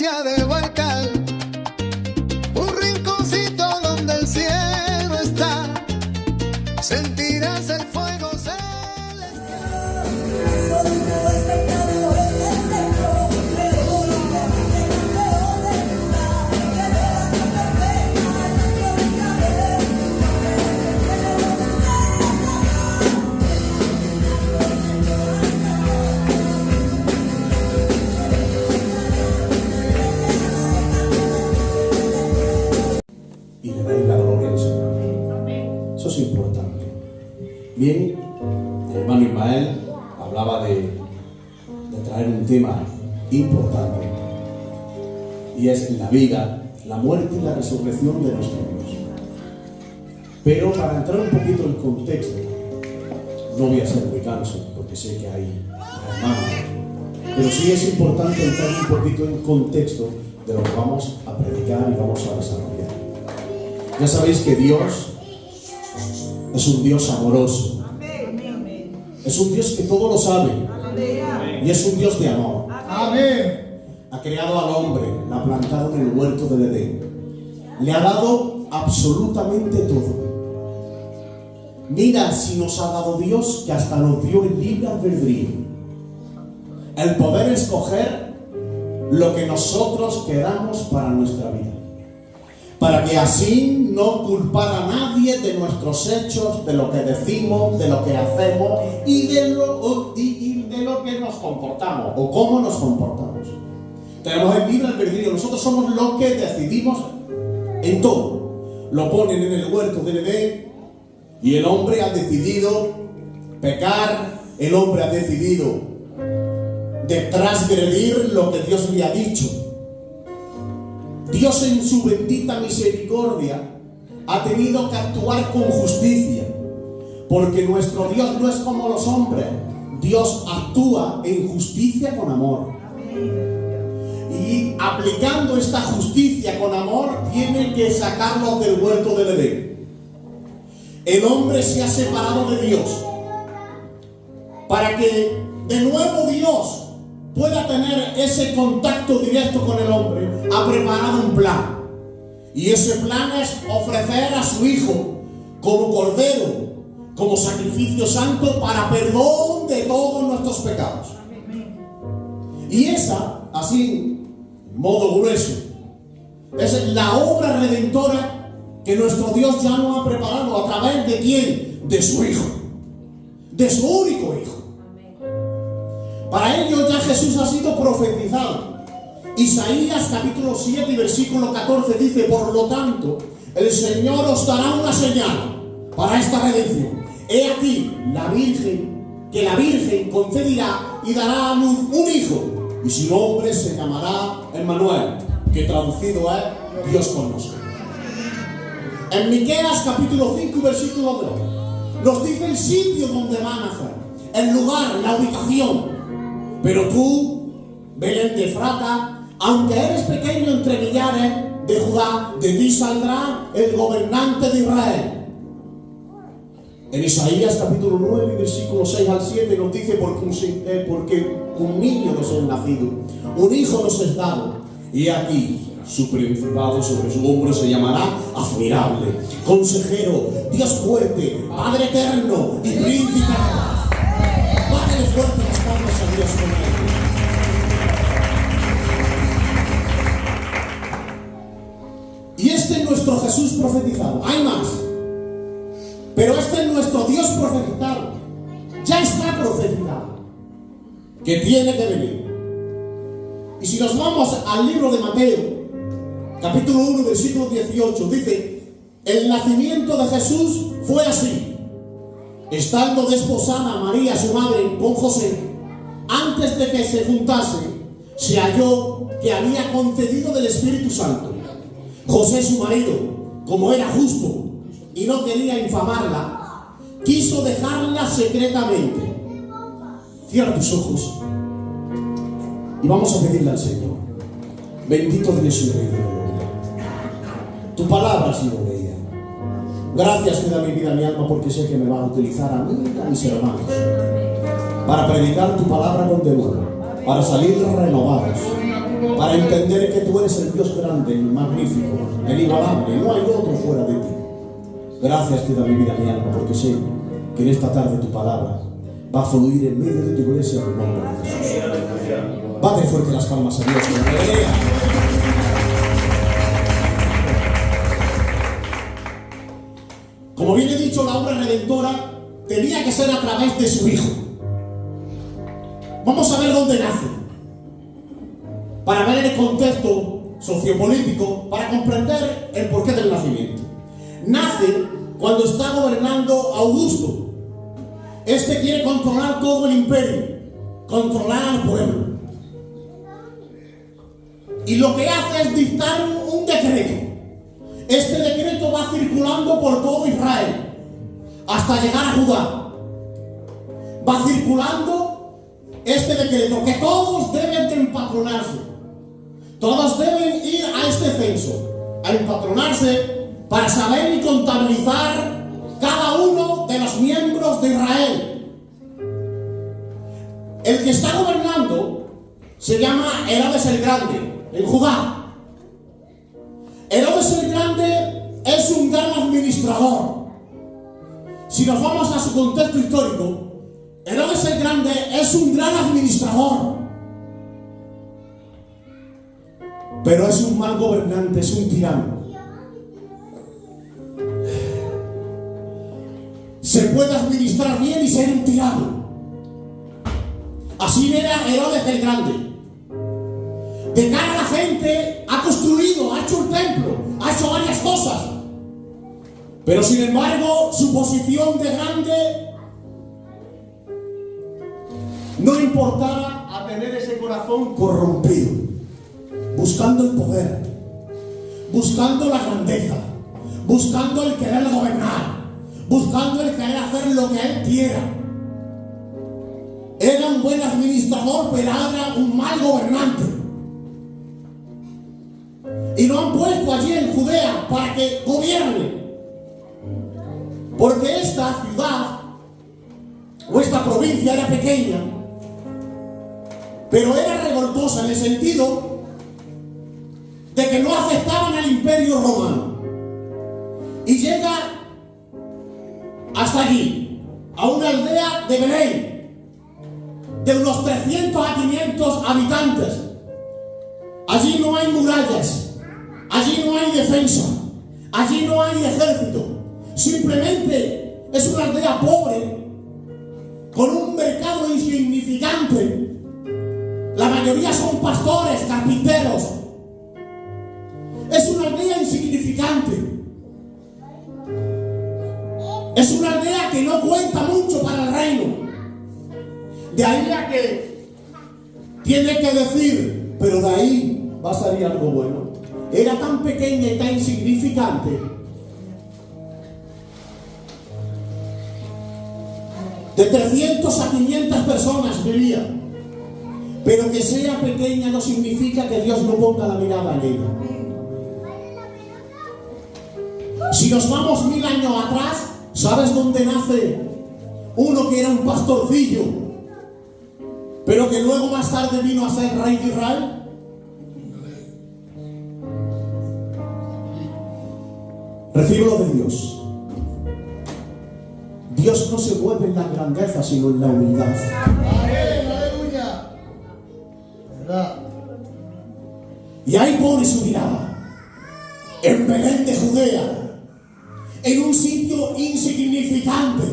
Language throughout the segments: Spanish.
iglesia de Huaycal, un rinconcito donde el cielo está, sentirás el fuego celestial. Y le dais la gloria al Señor. Eso es importante. Bien, el hermano Ismael hablaba de traer un tema importante, y es la vida, la muerte y la resurrección de nuestro Dios. Pero para entrar un poquito en contexto, no voy a ser muy canso porque sé que hay hermanos, pero sí es importante entrar un poquito en contexto de lo que vamos a predicar y vamos a desarrollar. Ya sabéis que Dios es un Dios amoroso. Es un Dios que todo lo sabe. Y es un Dios de amor. Ha creado al hombre, lo ha plantado en el huerto del Edén. Le ha dado absolutamente todo. Mira si nos ha dado Dios, que hasta nos dio el libre albedrío. El poder escoger lo que nosotros queramos para nuestra vida, para que así no culpar a nadie de nuestros hechos, de lo que decimos, de lo que hacemos y de lo que nos comportamos o cómo nos comportamos. Tenemos el libre albedrío, nosotros somos los que decidimos en todo. Lo ponen en el huerto del Edén y el hombre ha decidido pecar, el hombre ha decidido de transgredir lo que Dios le ha dicho. Dios en su bendita misericordia ha tenido que actuar con justicia, porque nuestro Dios no es como los hombres. Dios actúa en justicia con amor. Y aplicando esta justicia con amor, tiene que sacarlos del huerto del Edén. El hombre se ha separado de Dios para que de nuevo Dios pueda tener ese contacto directo con el hombre. Ha preparado un plan, y ese plan es ofrecer a su Hijo como cordero, como sacrificio santo para perdón de todos nuestros pecados. Y esa, así, en modo grueso, es la obra redentora que nuestro Dios ya nos ha preparado. ¿A través de quién? De su Hijo, de su único Hijo. Para ello ya Jesús ha sido profetizado. Isaías capítulo 7 y versículo 14 dice: por lo tanto, el Señor os dará una señal para esta redención. He aquí, la Virgen concebirá y dará a luz un hijo, y su nombre se llamará Emmanuel, que traducido es Dios con nosotros. En Miqueas capítulo 5 y versículo 2 nos dice el sitio donde va a nacer, el lugar, la ubicación. Pero tú, Belén de Efrata, aunque eres pequeño entre millares de Judá, de ti saldrá el gobernante de Israel. En Isaías capítulo 9, versículos 6 al 7 nos dice: porque un niño nos es nacido, un hijo nos es dado, y aquí su principado sobre su hombro se llamará Admirable, Consejero, Dios fuerte, Padre eterno y Príncipe de paz. Padre fuerte, las palmas a Dios con él. Y este es nuestro Jesús profetizado. Hay más, pero este es nuestro Dios profetizado. Ya está profetizado que tiene que venir. Y si nos vamos al libro de Mateo capítulo 1 versículo 18, dice: el nacimiento de Jesús fue así. Estando desposada María su madre con José, antes de que se juntase, se halló que había concedido del Espíritu Santo. José su marido, como era justo y no quería infamarla, quiso dejarla secretamente. Cierra tus ojos y vamos a pedirle al Señor: bendito eres su rey. Tu palabra ha sido leída. Gracias te da mi vida, mi alma, porque sé que me vas a utilizar a mí y a mis hermanos para predicar tu palabra con denuedo, para salir renovados, para entender que tú eres el Dios grande, el magnífico, el inigualable. No hay otro fuera de ti. Gracias te da mi vida, mi alma, porque sé que en esta tarde tu palabra va a fluir en medio de tu iglesia en el nombre de Jesús. Padre, fuerte las palmas a Dios. Como bien he dicho, la obra redentora tenía que ser a través de su Hijo. Vamos a ver dónde nace, para ver el contexto sociopolítico, para comprender el porqué del nacimiento. Nace cuando está gobernando Augusto. Este quiere controlar todo el imperio, controlar al pueblo. Y lo que hace es dictar un decreto. Este decreto va circulando por todo Israel hasta llegar a Judá. Va circulando este decreto que todos deben de empadronarse. Todos deben ir a este censo, a empadronarse para saber y contabilizar cada uno de los miembros de Israel. El que está gobernando se llama Herodes el Grande, en Judá. Herodes el Grande es un gran administrador. Si nos vamos a su contexto histórico, Herodes el Grande es un gran administrador. Pero es un mal gobernante, es un tirano. Se puede administrar bien y ser un tirano. Así era Herodes el Grande. De cara a la gente ha construido, ha hecho un templo, ha hecho varias cosas. Pero sin embargo, su posición de grande no importaba a tener ese corazón corrompido, buscando el poder, buscando la grandeza, buscando el querer gobernar, buscando el querer hacer lo que él quiera. Era un buen administrador, pero era un mal gobernante. Y lo han puesto allí en Judea para que gobierne. Porque esta ciudad o esta provincia era pequeña, pero era revoltosa en el sentido de que no aceptaban el imperio romano. Y llega hasta allí, a una aldea de Belén, de unos 300 a 500 habitantes. Allí no hay murallas, allí no hay defensa, allí no hay ejército. Simplemente es una aldea pobre, con un mercado insignificante. La mayoría son pastores, carpinteros. Es una aldea insignificante. Es una aldea que no cuenta mucho para el reino. De ahí a que tiene que decir, pero de ahí va a salir algo bueno. Era tan pequeña y tan insignificante. De 300 a 500 personas vivían. Pero que sea pequeña no significa que Dios no ponga la mirada en ella. Si nos vamos 1000 años atrás, ¿sabes dónde nace uno que era un pastorcillo, pero que luego más tarde vino a ser rey de Israel? Recíbelo de Dios. Dios no se mueve en la grandeza, sino en la humildad. Aleluya. ¿Verdad? Y ahí pone su mirada, en Belén de Judea, en un sitio insignificante.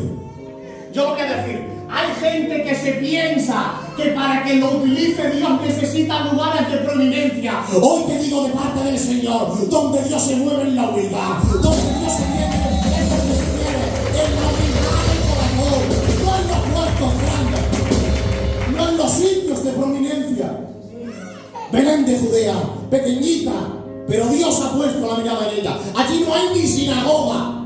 Yo lo que decir, hay gente que se piensa que para que lo utilice Dios necesita lugares de prominencia. Hoy te digo de parte del Señor, donde Dios se mueve en la humildad, donde Dios se mueve en lo que se quiere, en la humildad del corazón, no en los puestos grandes, no en los sitios de prominencia. Belén de Judea, pequeñita, pero Dios ha puesto la mirada en ella. Allí no hay ni sinagoga,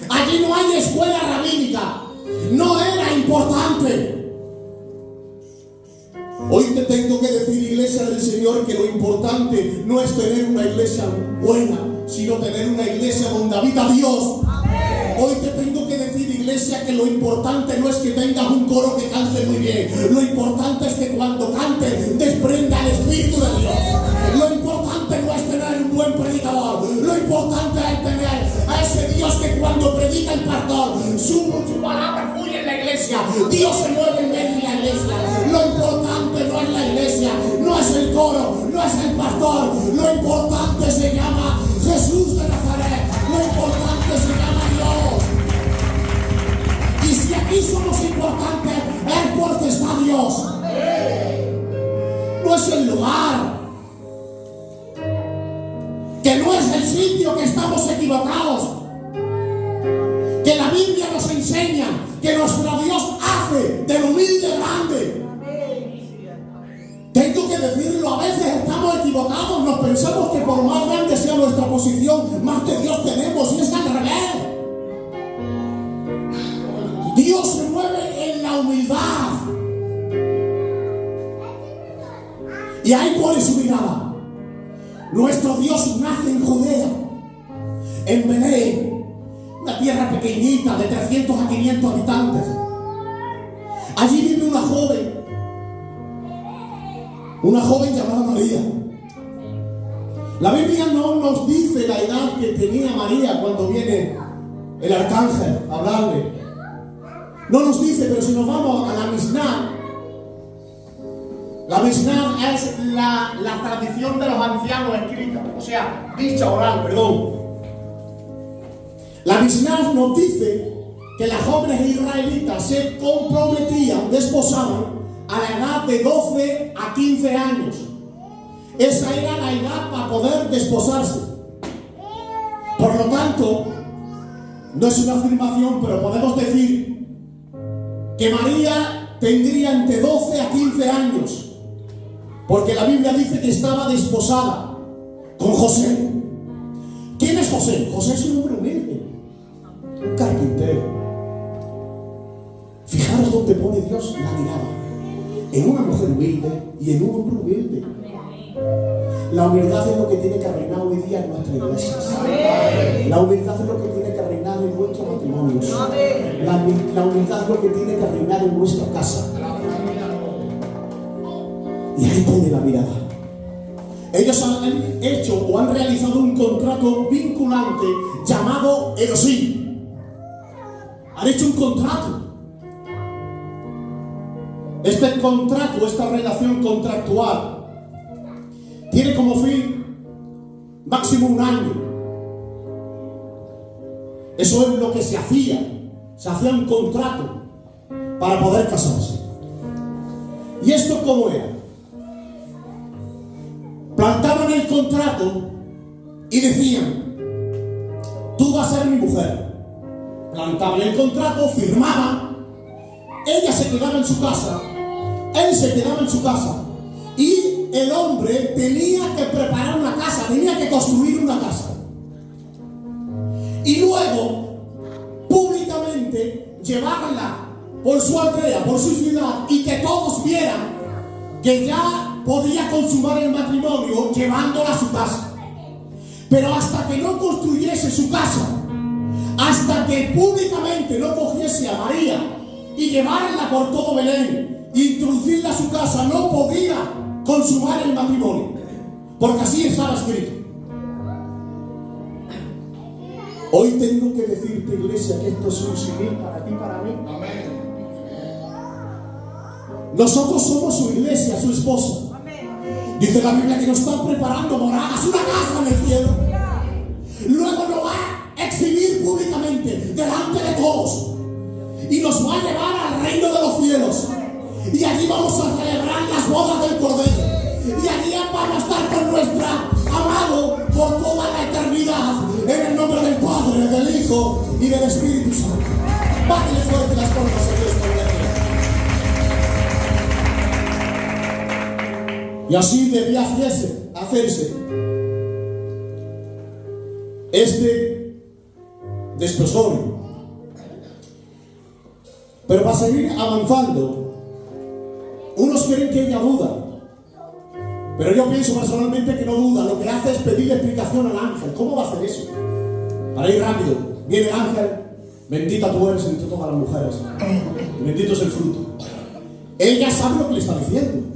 allí no hay escuela rabínica, no era importante. Hoy te tengo que decir, iglesia del Señor, que lo importante no es tener una iglesia buena, sino tener una iglesia donde habita Dios. Hoy te tengo que decir, iglesia, que lo importante no es que tengas un coro que cante muy bien. Lo importante es que cuando cantes desprenda el Espíritu de cuando predica el pastor, su palabra fluye en la iglesia. Dios se mueve en medio de la iglesia. Lo importante no es la iglesia, no es el coro, no es el pastor. Lo importante se llama Jesús de Nazaret. Lo importante se llama Dios. Y si aquí somos importantes, es porque está Dios. No es el lugar, que no es el sitio, que estamos equivocados. Que la Biblia nos enseña que nuestro Dios hace del humilde grande. Tengo que decirlo, a veces estamos equivocados, nos pensamos que por más grande sea nuestra posición, más de Dios tenemos, y es al revés. Dios se mueve en la humildad. Y ahí pone su mirada. Nuestro Dios nace en Judea, en Belén, una tierra pequeñita de 300 a 500 habitantes. Allí vive una joven llamada María. La Biblia no nos dice la edad que tenía María cuando viene el arcángel a hablarle. No nos dice, pero si nos vamos a la Mishnah, la Mishnah es la tradición de los ancianos escrita, o sea, dicha oral, perdón. La Mishnah nos dice que las jóvenes israelitas se comprometían, desposaban a la edad de 12 a 15 años. Esa era la edad para poder desposarse. Por lo tanto, no es una afirmación, pero podemos decir que María tendría entre 12 a 15 años. Porque la Biblia dice que estaba desposada con José. ¿Quién es José? José es un hombre humilde, un carpintero. Fijaros dónde pone Dios la mirada. En una mujer humilde y en un hombre humilde. La humildad es lo que tiene que reinar hoy día en nuestra iglesia. La humildad es lo que tiene que reinar en nuestros matrimonios. La humildad es lo que tiene que reinar en nuestra casa. Y ahí pone la mirada. Ellos han hecho o han realizado un contrato vinculante llamado Erosim. Han hecho un contrato. Este contrato, esta relación contractual, tiene como fin máximo un año. Eso es lo que se hacía. Se hacía un contrato para poder casarse. ¿Y esto cómo era? Plantaban el contrato y decían: tú vas a ser mi mujer. Plantaban el contrato, firmaban. Ella se quedaba en su casa, él se quedaba en su casa, y el hombre tenía que preparar una casa, tenía que construir una casa. Y luego, públicamente, llevarla por su aldea, por su ciudad, y que todos vieran que ya podía consumar el matrimonio llevándola a su casa. Pero hasta que no construyese su casa, hasta que públicamente no cogiese a María y llevarla por todo Belén e introducirla a su casa, no podía consumar el matrimonio, porque así estaba escrito. Hoy tengo que decirte, iglesia, que esto es un símil para ti y para mí. Nosotros somos su iglesia, su esposa. Dice la Biblia que nos están preparando moradas, una casa en el cielo. Luego nos va a exhibir públicamente delante de todos y nos va a llevar al reino de los cielos. Y allí vamos a celebrar las bodas del Cordero. Y allí vamos a estar con nuestro amado por toda la eternidad. En el nombre del Padre, del Hijo y del Espíritu Santo. Bátele fuerte las palmas a Dios por la. Y así debía hacerse este desposorio. Pero para seguir avanzando, unos creen que ella duda, pero yo pienso personalmente que no duda. Lo que hace es pedirle explicación al ángel. ¿Cómo va a hacer eso? Para ir rápido, viene el ángel: bendita tú eres entre todas las mujeres, bendito es el fruto. Ella sabe lo que le está diciendo.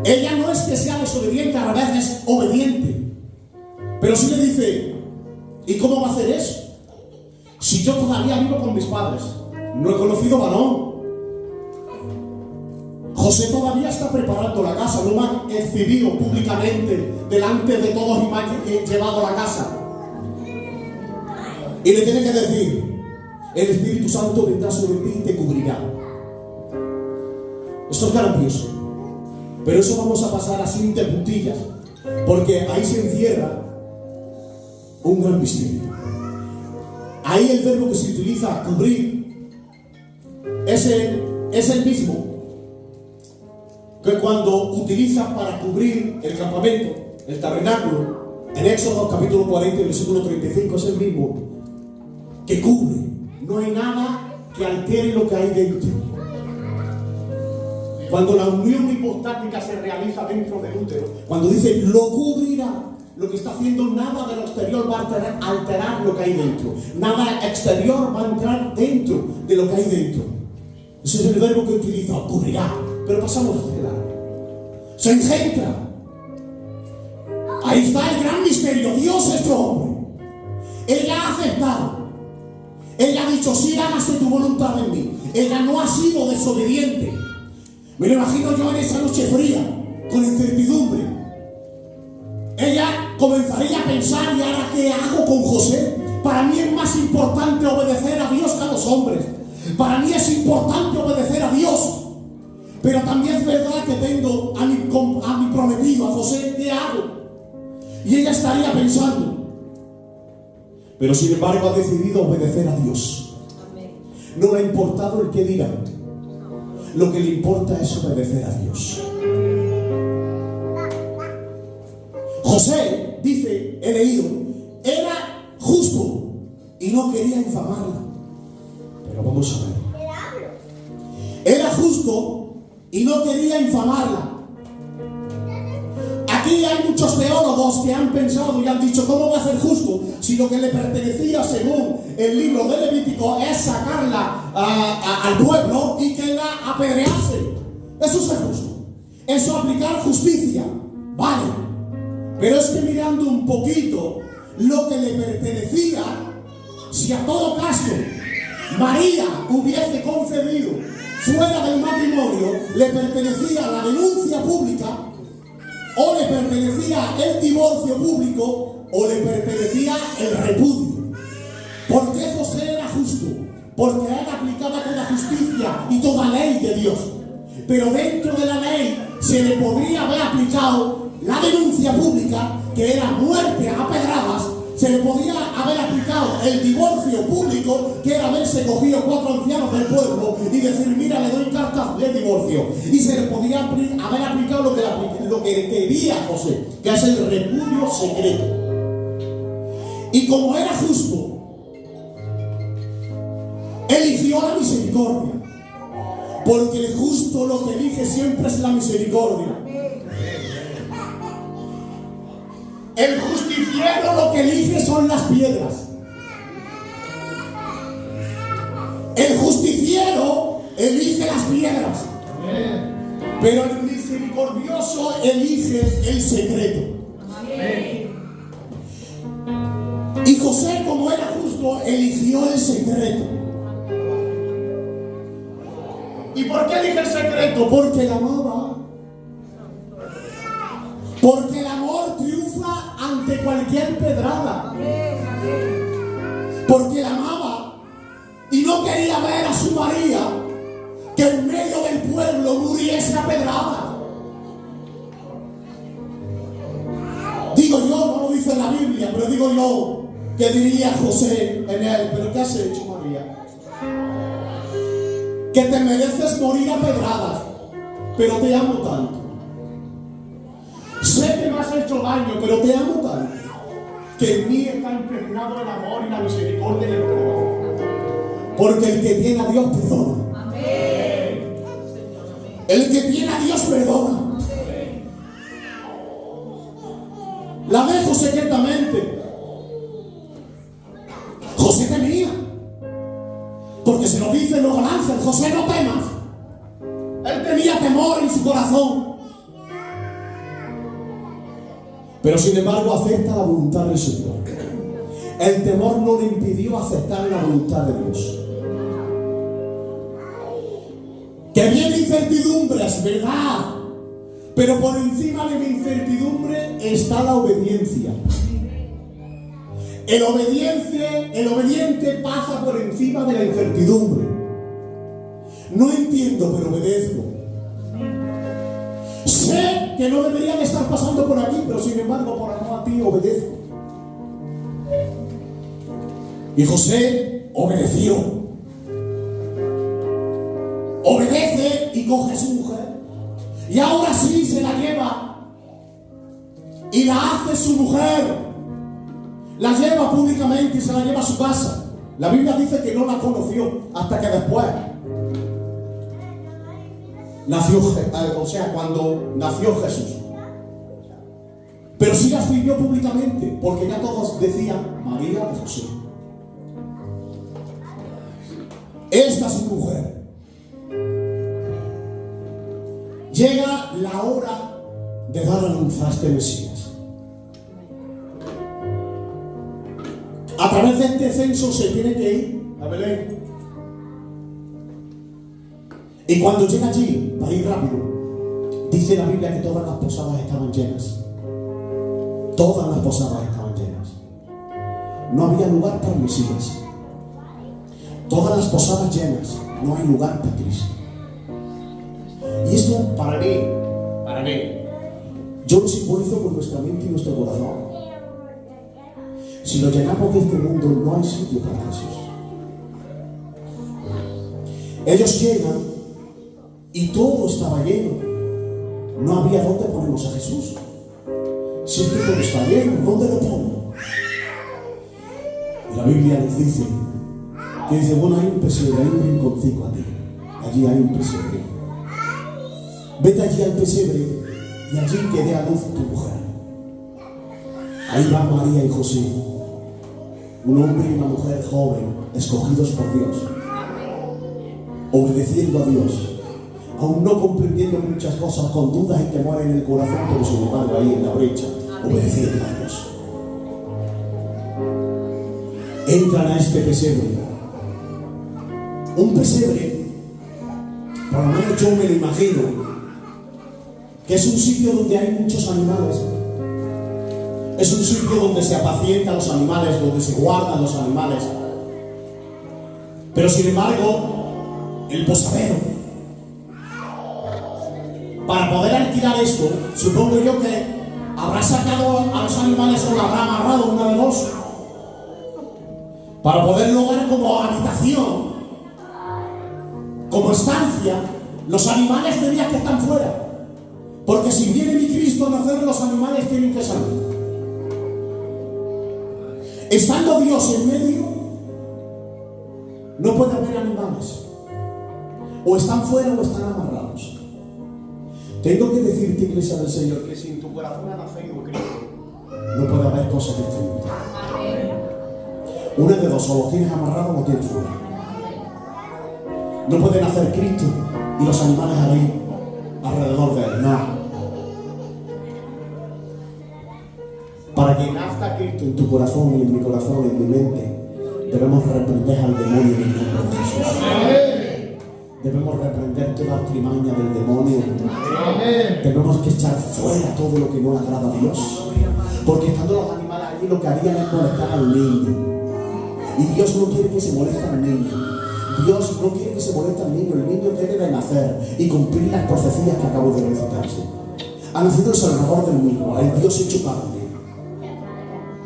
Ella no es que sea desobediente, a veces es obediente. Pero sí le dice: ¿y cómo va a hacer eso? Si yo todavía vivo con mis padres, no he conocido varón. José todavía está preparando la casa, no me ha exhibido públicamente delante de todos y me ha llevado a la casa. Y le tiene que decir: el Espíritu Santo vendrá sobre ti y te cubrirá. Esto es grandioso. Pero eso vamos a pasar así de puntillas, porque ahí se encierra un gran misterio. Ahí el verbo que se utiliza, cubrir, es el mismo que cuando utiliza para cubrir el campamento, el tabernáculo, en Éxodo capítulo 40, versículo 35, es el mismo que cubre. No hay nada que altere lo que hay dentro. Cuando la unión hipostática se realiza dentro del útero, cuando dice lo cubrirá, lo que está haciendo, nada de lo exterior va a alterar lo que hay dentro. Nada exterior va a entrar dentro de lo que hay dentro. Ese es el verbo que utiliza, cubrirá. Pero pasamos a celar. Se engendra. Ahí está el gran misterio. Dios es tu hombre. Ella ha aceptado. Ella ha dicho: sí, hágase tu voluntad en mí. Ella no ha sido desobediente. Me lo imagino yo en esa noche fría, con incertidumbre. Ella comenzaría a pensar: ¿y ahora qué hago con José? Para mí es más importante obedecer a Dios que a los hombres. Para mí es importante obedecer a Dios. Pero también es verdad que tengo a mi prometido, a José, ¿qué hago? Y ella estaría pensando. Pero sin embargo ha decidido obedecer a Dios. No le ha importado el que dirán. Lo que le importa es obedecer a Dios. José, dice, he leído, era justo y no quería infamarla. Pero vamos a ver. Era justo y no quería infamarla. Aquí hay muchos teólogos que han pensado y han dicho: ¿cómo va a ser justo si lo que le pertenecía, según el libro de Levítico, es sacarla al pueblo y que la apedrease? Eso es ser justo. Eso aplicar justicia. Vale. Pero es que mirando un poquito lo que le pertenecía, si a todo caso María hubiese concedido fuera del matrimonio, le pertenecía la denuncia pública, o le pertenecía el divorcio público, o le pertenecía el repudio. ¿Por qué José era justo? Porque él aplicaba toda justicia y toda ley de Dios. Pero dentro de la ley se le podría haber aplicado la denuncia pública, que era muerte a pedradas. Se le podía haber aplicado el divorcio público, que era haberse cogido 4 ancianos del pueblo y decir: mira, le doy cartas de divorcio. Y se le podía haber aplicado lo que quería José, que es el repudio secreto. Y como era justo, eligió la misericordia. Porque el justo lo que elige siempre es la misericordia. El justiciero lo que elige son las piedras. El justiciero elige las piedras. Pero el misericordioso elige el secreto. Y José, como era justo, eligió el secreto. ¿Y por qué elige el secreto? Porque la amaba. Porque el amor triunfa ante cualquier pedrada. Porque la amaba y no quería ver a su María que en medio del pueblo muriese a pedrada. Digo yo, no lo dice la Biblia, pero digo yo, que diría José en él: ¿pero qué has hecho, María? Que te mereces morir a pedradas, pero te amo tanto. Sé que me has hecho daño, pero te amo tanto, que en mí está impregnado el amor y la misericordia y el perdón. Porque el que tiene a Dios perdona. Amén. El que tiene a Dios perdona. Amén. La dejo secretamente. José temía, porque se lo dice luego el ángel: José, no temas. Él tenía temor en su corazón. Pero sin embargo acepta la voluntad del Señor. el temor no le impidió aceptar la voluntad de Dios. Que viene incertidumbres, ¿verdad? Pero por encima de mi incertidumbre está la obediencia. El obediente pasa por encima de la incertidumbre. No entiendo, pero obedezco. Sé que no debería de estar pasando por aquí, pero sin embargo, por amor a ti, obedezco. Y José obedeció. Obedece y coge a su mujer. Y ahora sí se la lleva. Y la hace su mujer. La lleva públicamente y se la lleva a su casa. La Biblia dice que no la conoció hasta que después nació, cuando nació Jesús. Pero sí la sirvió públicamente, porque ya todos decían María o José. Esta es su mujer. Llega la hora de dar a luz a este Mesías. A través de este censo se tiene que ir a Belén. Y cuando llega allí, va a ir rápido. Dice la Biblia que todas las posadas estaban llenas. Todas las posadas estaban llenas. No había lugar para Mesías. Todas las posadas llenas. No hay lugar para Cristo. Y esto para mí, yo lo simbolizo con nuestra mente y nuestro corazón. Si lo llenamos de este mundo, no hay sitio para Jesús. Ellos llegan y todo estaba lleno. No había dónde ponemos a Jesús. Si es que todo está lleno, ¿dónde lo pongo? Y la Biblia les dice, bueno, hay un pesebre, hay un rinconcito allí. Allí hay un pesebre. Vete allí al pesebre y allí que dé a luz tu mujer. Ahí va María y José, un hombre y una mujer joven, escogidos por Dios, obedeciendo a Dios, aún no comprendiendo muchas cosas, con dudas y temor en el corazón, pero sin embargo ahí en la brecha, obedeciendo a Dios. Entran a este pesebre. Un pesebre, por lo menos yo me lo imagino, que es un sitio donde hay muchos animales. Es un sitio donde se apacientan los animales, donde se guardan los animales. Pero sin embargo, el posadero, para poder alquilar esto, supongo yo que habrá sacado a los animales o lo habrá amarrado una de dos, para poderlo dar como habitación, como estancia. Los animales tenían que estar fuera, porque si viene mi Cristo a nacer, los animales tienen que salir. Estando Dios en medio, no puede haber animales. O están fuera o están amarrados. Tengo que decirte, iglesia del Señor, que si en tu corazón ha nacido Cristo, no puede haber cosas distintas. Una de dos, o lo tienes amarrado o lo tienes fuera. No puede nacer Cristo y los animales ahí alrededor de él. No. Para que nazca Cristo en tu corazón y en mi corazón y en mi mente, debemos reprender al demonio en el nombre de Jesús. Debemos reprender toda artimaña del demonio. Tenemos que echar fuera todo lo que no agrada a Dios. Porque estando los animales allí, lo que harían es molestar al niño. Y Dios no quiere que se moleste al niño. Dios no quiere que se moleste al niño. El niño debe de nacer y cumplir las profecías que acabo de recitarse. Ha nacido el Salvador del mundo, el Dios hecho carne.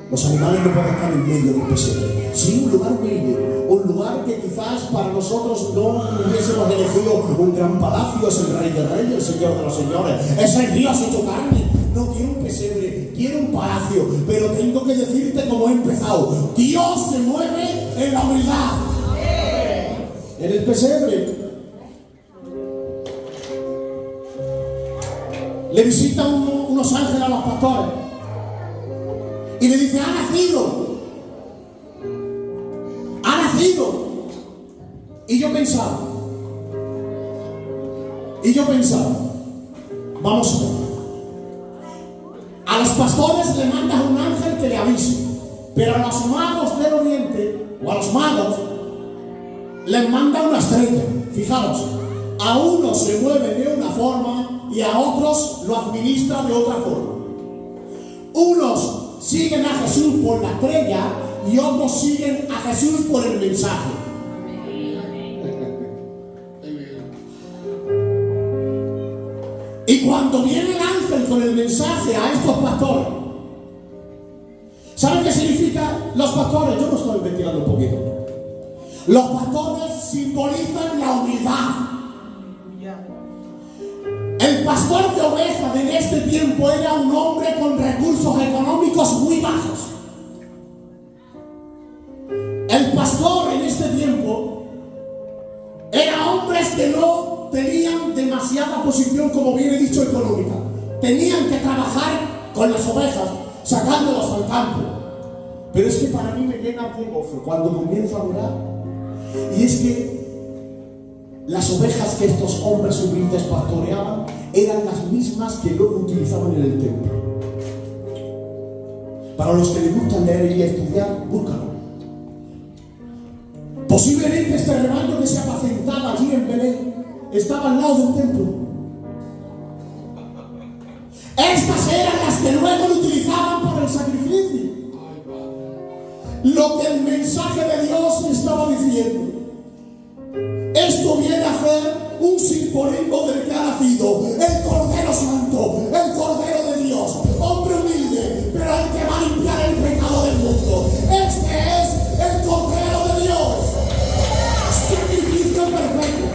Los animales no pueden estar en medio de un pesebre. Sí, un lugar humilde, un lugar que quizás para nosotros no hubiésemos elegido un gran palacio. Es el Rey de Reyes, el Señor de los Señores. Es el Dios hecho carne. No quiero un pesebre, quiero un palacio. Pero tengo que decirte como he empezado. Dios se mueve en la humildad. En el pesebre le visitan unos ángeles a los pastores y le dice: ha nacido. Y yo pensaba, vamos a ver, a los pastores le mandas un ángel que le avise, Pero a los magos del oriente, o a los magos, les manda una estrella. Fijaros, a unos se mueve de una forma y a otros lo administra de otra forma. Unos siguen a Jesús por la estrella y otros siguen a Jesús por el mensaje. Y cuando viene el ángel con el mensaje a estos pastores, ¿saben qué significa los pastores? Yo lo estoy investigando un poquito. Los pastores simbolizan la humildad. El pastor de ovejas en este tiempo era un hombre con recursos económicos muy bajos. El pastor en este tiempo era hombres que no tenían demasiada posición, como viene dicho, económica. Tenían que trabajar con las ovejas, sacándolas al campo. Pero es que para mí me llena de gozo cuando comienzo a mirar. Y es que las ovejas que estos hombres humildes pastoreaban eran las mismas que luego utilizaban en el templo. Para los que les gusta leer y estudiar, búscalo. Posiblemente este rebaño que se apacentaba allí en Belén estaba al lado del templo. Estas eran las que luego lo utilizaban para el sacrificio. Lo que el mensaje de Dios estaba diciendo: esto viene a ser un simbolismo del que ha nacido el Cordero Santo, el Cordero de Dios, hombre humilde, pero el que va a limpiar el pecado del mundo. Este es el Cordero de Dios, sacrificio perfecto.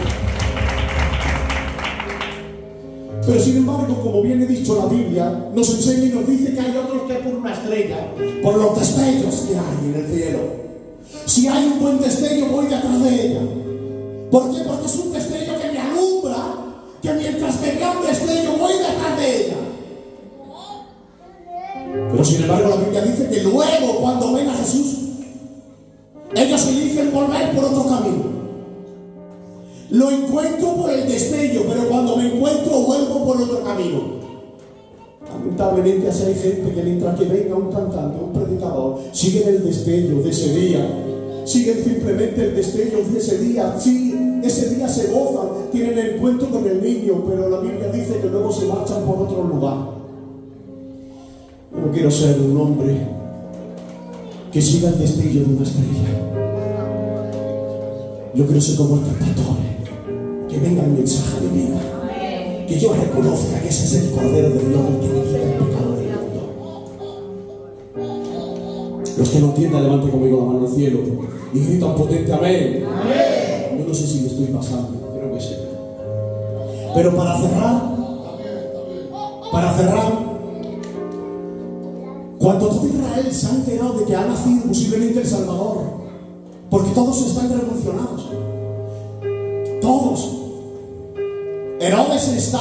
Pero sin embargo, como bien he dicho, la Biblia nos enseña y nos dice que hay otros que por una estrella, por los destellos que hay en el cielo. Si hay un buen destello, voy detrás de ella. ¿Por qué? Porque es un destello que me alumbra, que mientras que vea un destello, voy detrás de ella. Pero sin embargo, la Biblia dice que luego, cuando ven a Jesús, ellos eligen volver por otro camino. Lo encuentro por el destello, pero cuando me encuentro vuelvo por otro camino. Lamentablemente así hay gente que mientras que venga un cantante, un predicador, siguen el destello de ese día, siguen simplemente el destello de ese día. Sí, ese día se gozan, tienen el encuentro con el niño, pero la Biblia dice que luego se marchan por otro lugar. Yo no quiero ser un hombre que siga el destello de una estrella. Yo quiero ser como estos pastores, que venga el mensaje de vida, que yo reconozca que ese es el Cordero de Dios, el que me quita el pecado del mundo. Los que no entiendan, levanten conmigo la mano al cielo y gritan potente amén. Yo no sé si me estoy pasando, creo que sí. Pero para cerrar, cuando todo Israel se ha enterado de que ha nacido posiblemente el Salvador, porque todos están revolucionados, todos. Herodes está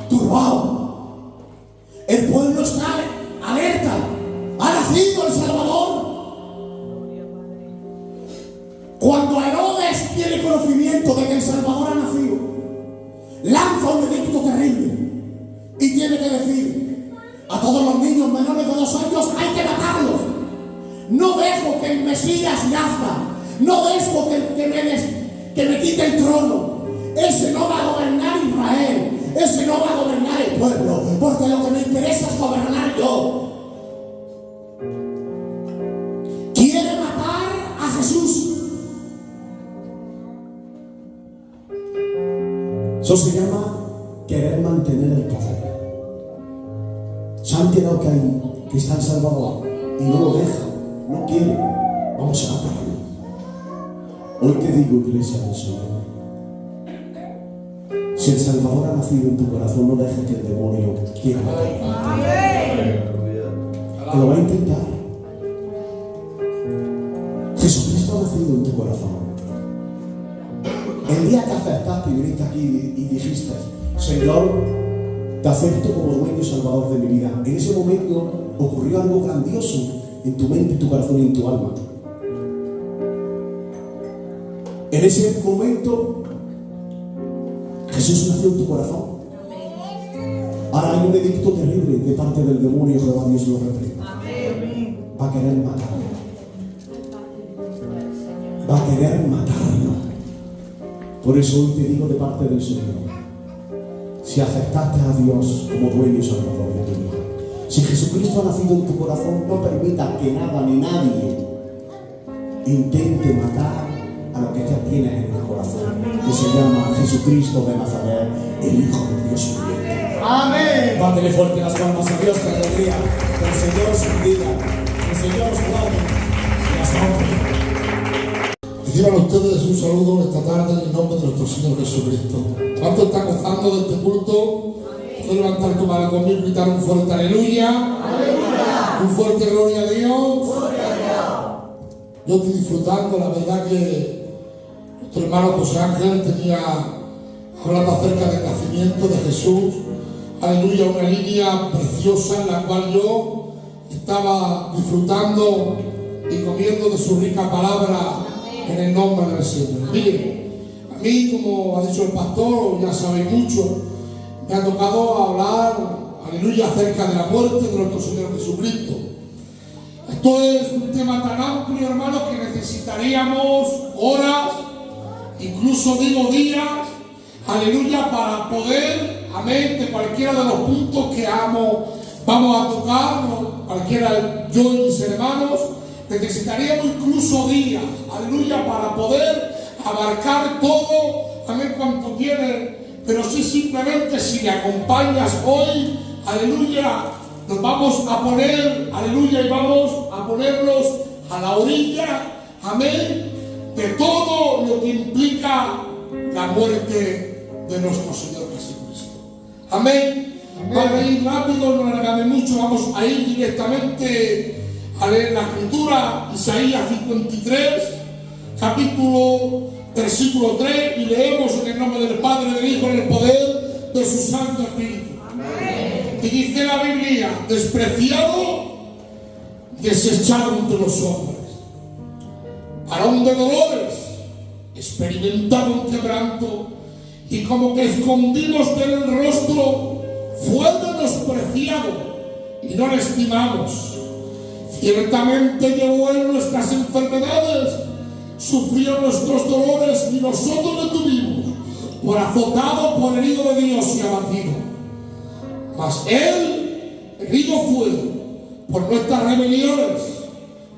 turbado, el pueblo está alerta, ha nacido el Salvador. Cuando Herodes tiene conocimiento de que el Salvador ha nacido, lanza un edicto terrible y tiene que decir a todos los niños menores de 2 años: hay que matarlos. No dejo que el Mesías nazca, no dejo que me quite el trono. Ese no va a gobernar Israel, ese no va a gobernar el pueblo, porque lo que me interesa es gobernar yo. Quiere matar a Jesús. Eso se llama querer mantener el poder. Se han enterado que está el Salvador y no lo dejan, no quieren. Vamos a matarlo. Hoy te digo, iglesia del Señor, si el Salvador ha nacido en tu corazón, no dejes que el demonio quiera matarlo. Que lo va a intentar. Jesucristo ha nacido en tu corazón. El día que aceptaste y viniste aquí y dijiste: Señor, te acepto como dueño y salvador de mi vida, en ese momento ocurrió algo grandioso en tu mente, en tu corazón y en tu alma. En ese momento Jesús nació en tu corazón. Ahora hay un edicto terrible de parte del demonio, Jehová Dios lo reprenda. Va a querer matar. va a querer matarlo. Por eso hoy te digo de parte del Señor, si aceptaste a Dios como dueño y salvador de tu vida, si Jesucristo ha nacido en tu corazón, no permitas que nada ni nadie intente matar a lo que ya tienes en el corazón, que se llama Jesucristo de Nazaret, el Hijo de Dios viviente. Amén. Bátele fuerte las palmas a Dios, que alegría. Que el Señor os bendiga, que el Señor os guarde y las honre. Reciban ustedes un saludo esta tarde en el nombre de nuestro Señor Jesucristo. ¿Cuántos están gozando de este culto? Quiero levantar tu mano conmigo y gritar un fuerte aleluya. Aleluya. Un fuerte gloria a Dios. Gloria a Dios. Yo estoy disfrutando, la verdad que nuestro hermano José Ángel tenía hablando acerca del nacimiento de Jesús. Aleluya, una línea preciosa en la cual yo estaba disfrutando y comiendo de su rica palabra en el nombre del Señor. Miren, a mí, como ha dicho el pastor, ya sabéis mucho, me ha tocado hablar, aleluya, acerca de la muerte de nuestro Señor Jesucristo. Esto es un tema tan amplio, hermanos, que necesitaríamos horas, incluso digo días, aleluya, para poder, amén, de cualquiera de los puntos que vamos a tocar, cualquiera, yo y mis hermanos, necesitaríamos incluso días, aleluya, para poder abarcar todo, amén, cuanto tiene, pero sí, simplemente si me acompañas hoy, aleluya, nos vamos a poner, aleluya, y vamos a ponernos a la orilla, amén, de todo lo que implica la muerte de nuestro Señor Jesucristo. Amén. Para ir rápido, no alargarme mucho, vamos a ir directamente a leer la escritura, Isaías 53, versículo 3, y leemos en el nombre del Padre, del Hijo, en el poder de su Santo Espíritu. Amén. Y dice la Biblia: despreciado, desechado entre los hombres, varón de dolores, experimentado en quebranto, y como que escondimos de él el rostro, fue menospreciado y no le estimamos. Ciertamente llevó él nuestras enfermedades, sufrió nuestros dolores, y nosotros le tuvimos por azotado, por herido de Dios y abatido. Mas él herido fue por nuestras rebeliones,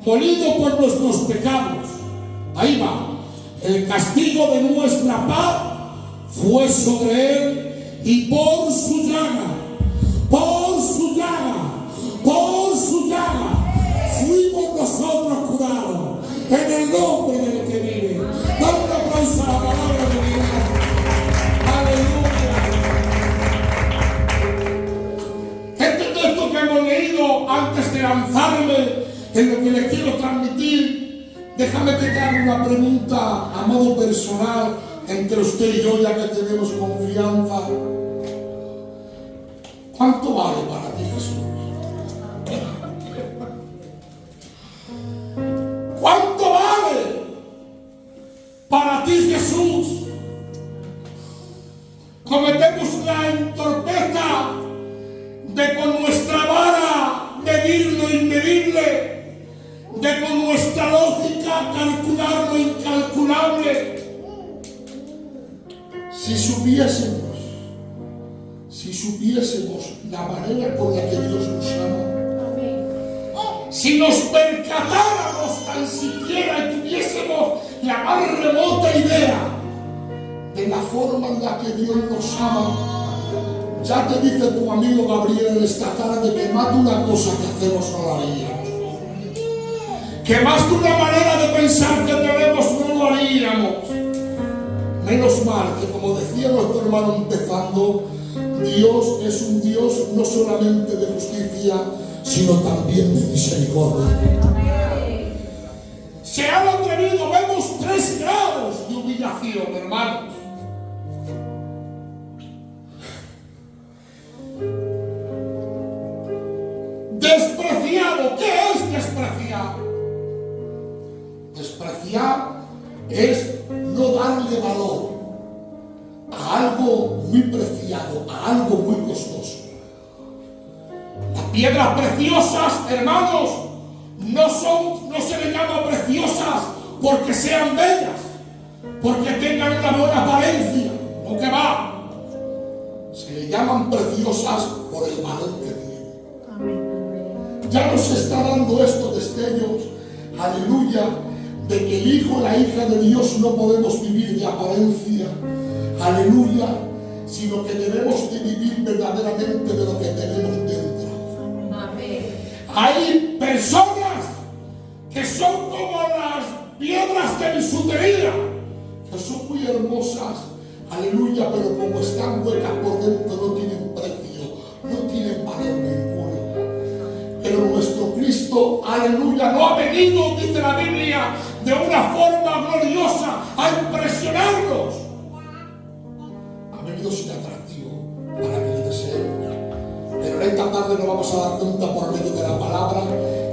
molido por nuestros pecados. Ahí va. El castigo de nuestra paz fue sobre él, y por su llaga, fuimos nosotros curados, en el nombre del que vive. Dale un aplauso a la palabra de Dios. Aleluya. Este texto que hemos leído, antes de lanzarme en lo que les quiero transmitir, déjame que te haga una pregunta a modo personal entre usted y yo, ya que tenemos confianza. ¿Cuánto vale para ti Jesús? ¿Cuánto vale para ti Jesús? Cometemos la entorpeza de con nuestra vara medir lo inmedible, de con nuestra lógica calcular lo incalculable. Si supiésemos la manera con la que Dios nos ama, si nos percatáramos tan siquiera y tuviésemos la más remota idea de la forma en la que Dios nos ama, ya te dice tu amigo Gabriel en esta tarde que más de una cosa que hacemos no la haríamos, que más de una manera de pensar que tenemos no lo haríamos. Menos mal que, como decía nuestro hermano empezando, Dios es un Dios no solamente de justicia, sino también de misericordia. Se han atrevido, vemos 3 grados de humillación, hermanos. Despreciado, ¿qué es despreciar? Despreciar es no darle valor a algo muy preciado, a algo muy costoso. Las piedras preciosas, hermanos, no se le llama preciosas porque sean bellas, porque tengan una buena apariencia, no que va. Se le llaman preciosas por el valor que tienen. Ya nos está dando estos destellos, aleluya, de que el hijo y la hija de Dios no podemos vivir de apariencia, aleluya, sino que debemos de vivir verdaderamente de lo que tenemos dentro. Hay personas que son como las piedras de bisutería, que son muy hermosas, aleluya, pero como están huecas por dentro no tienen precio, no tienen valor ninguno. Pero nuestro Cristo, aleluya, no ha venido, dice la Biblia, de una forma gloriosa a impresionarnos. Ha venido sin atractivo para que le deseemos. Pero en esta tarde nos vamos a dar cuenta por medio de la palabra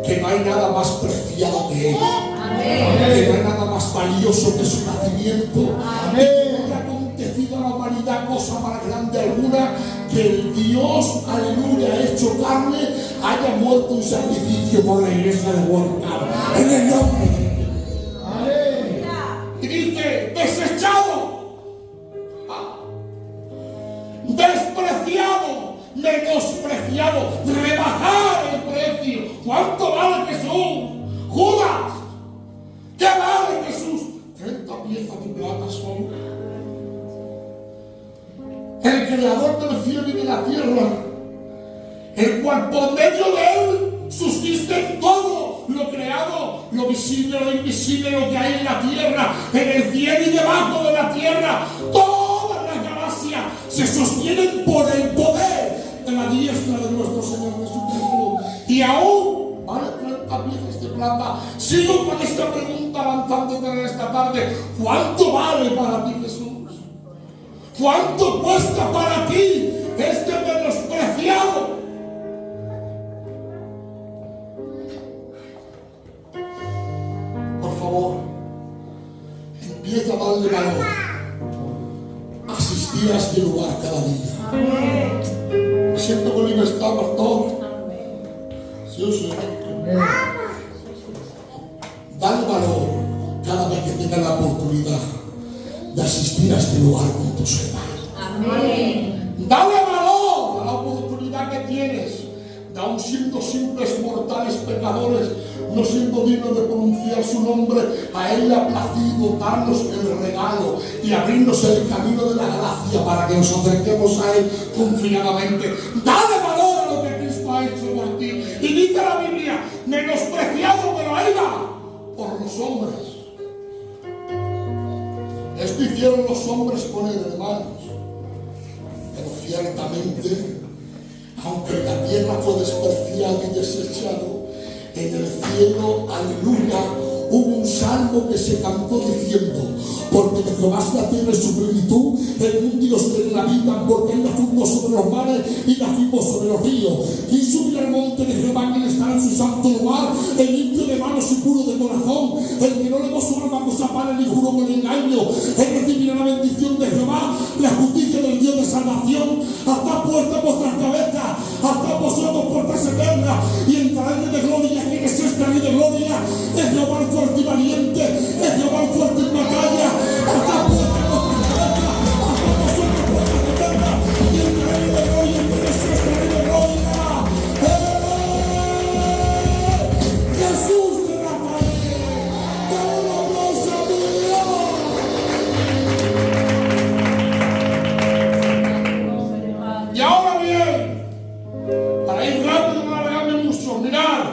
que no hay nada más preciado que Él. Que no hay nada más valioso que su nacimiento. Que no haya acontecido a la humanidad cosa más grande alguna que el Dios, aleluya, hecho carne, haya muerto en sacrificio por la iglesia de Huerta. En el nombre de Dios. Y dice, desechado, despreciado, menospreciado, rebajar el precio. ¿Cuánto vale Jesús? Judas, ¿qué vale Jesús? 30 piezas de plata son. El creador del cielo y de la tierra, el cual por medio de él subsiste todo lo creado, lo visible, lo invisible, lo que hay en la tierra, en el cielo y debajo de la tierra. Todas las galaxias se sostienen por el poder de la diestra de nuestro Señor Jesucristo. Y aún vale 30 piezas de plata. Sigo con esta pregunta avanzando en esta tarde. ¿Cuánto vale para ti Jesús? ¿Cuánto cuesta para ti este menospreciado? Por favor, empieza a darle valor. Asistir a este lugar cada día. Me siento con libertad, pastor. Sí. Dale valor cada vez que tengas la oportunidad de asistir a este lugar con tus hermanos. Amén. Dale valor a la oportunidad que tienes, de aun siendo simples mortales pecadores, no siendo dignos de pronunciar su nombre, a Él le ha placido darnos el regalo y abrirnos el camino de la gracia para que nos acerquemos a Él confiadamente. Dale valor a lo que Cristo ha hecho por ti. Y dice la Biblia, menospreciado pero era por los hombres. Esto hicieron los hombres con él, hermanos. Pero ciertamente, aunque la tierra fue despreciada y desechado, en el cielo, aleluya, hubo un salmo que se cantó diciendo: porque de Jehová es la tierra y su plenitud, el mundo y los que la habitan, porque él la fundó sobre los mares y la firmó sobre los ríos. ¿Quién subirá al monte de Jehová? ¿Quién estará en su santo lugar? El limpio de manos y puro de corazón, el que no le su alma cosa para ni juró con engaño. Él recibirá la bendición de Jehová, la justicia del Dios de salvación. Hasta puesta vuestras cabezas, hasta vosotros puertas eternas, y entraréis de gloria. ¿Quién es este rey de gloria? Es Jehová el fuerte y valiente, es Jehová el fuerte en batalla. Hasta puesta vuestras cabezas, hasta vosotros puertas eternas, y entraréis de gloria. ¿Quién es este rey de gloria? Jesús de Nazaret. Dale un aplauso a Dios. Y ahora bien, para ir rápido, no alargarme mucho, mirad,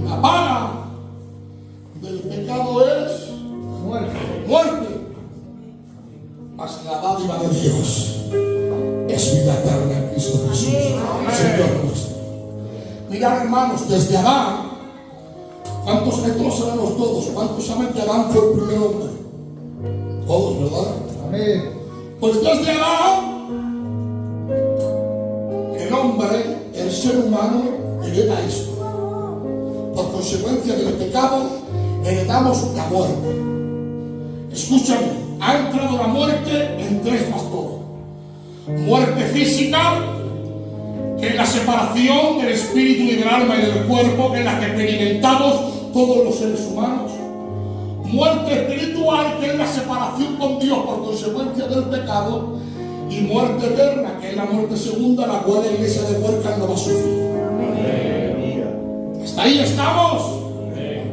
la paga del pecado es muerte. Mas la dádiva de Dios es vida eterna en Cristo Jesús, Señor nuestro. Mirad, hermanos, desde Adán, ¿cuántos metros éramos todos? ¿Cuántos saben que Adán fue el primer hombre? Todos, ¿verdad? Amén. Pues desde Adán, el hombre, el ser humano, hereda esto. Por consecuencia del pecado, heredamos la muerte. Escúchame, ha entrado la muerte en tres factores. Muerte física, que es la separación del espíritu y del alma y del cuerpo, en la que experimentamos todos los seres humanos. muerte espiritual, que es la separación con Dios por consecuencia del pecado, y muerte eterna, que es la muerte segunda, la cual la iglesia de Huércal no va a sufrir. Hasta ahí estamos.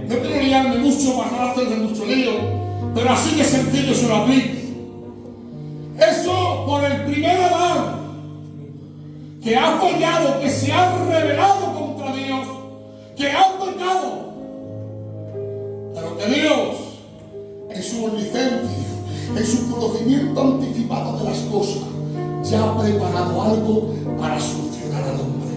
No quiero liarme mucho para no hacerle mucho lío, pero así de sencillo se lo aplico. Eso por el primer Adán, que ha fallado, que se ha rebelado contra Dios, que ha pecado. Pero que Dios, en su licencia, en su conocimiento anticipado de las cosas, ya ha preparado algo para solucionar al hombre.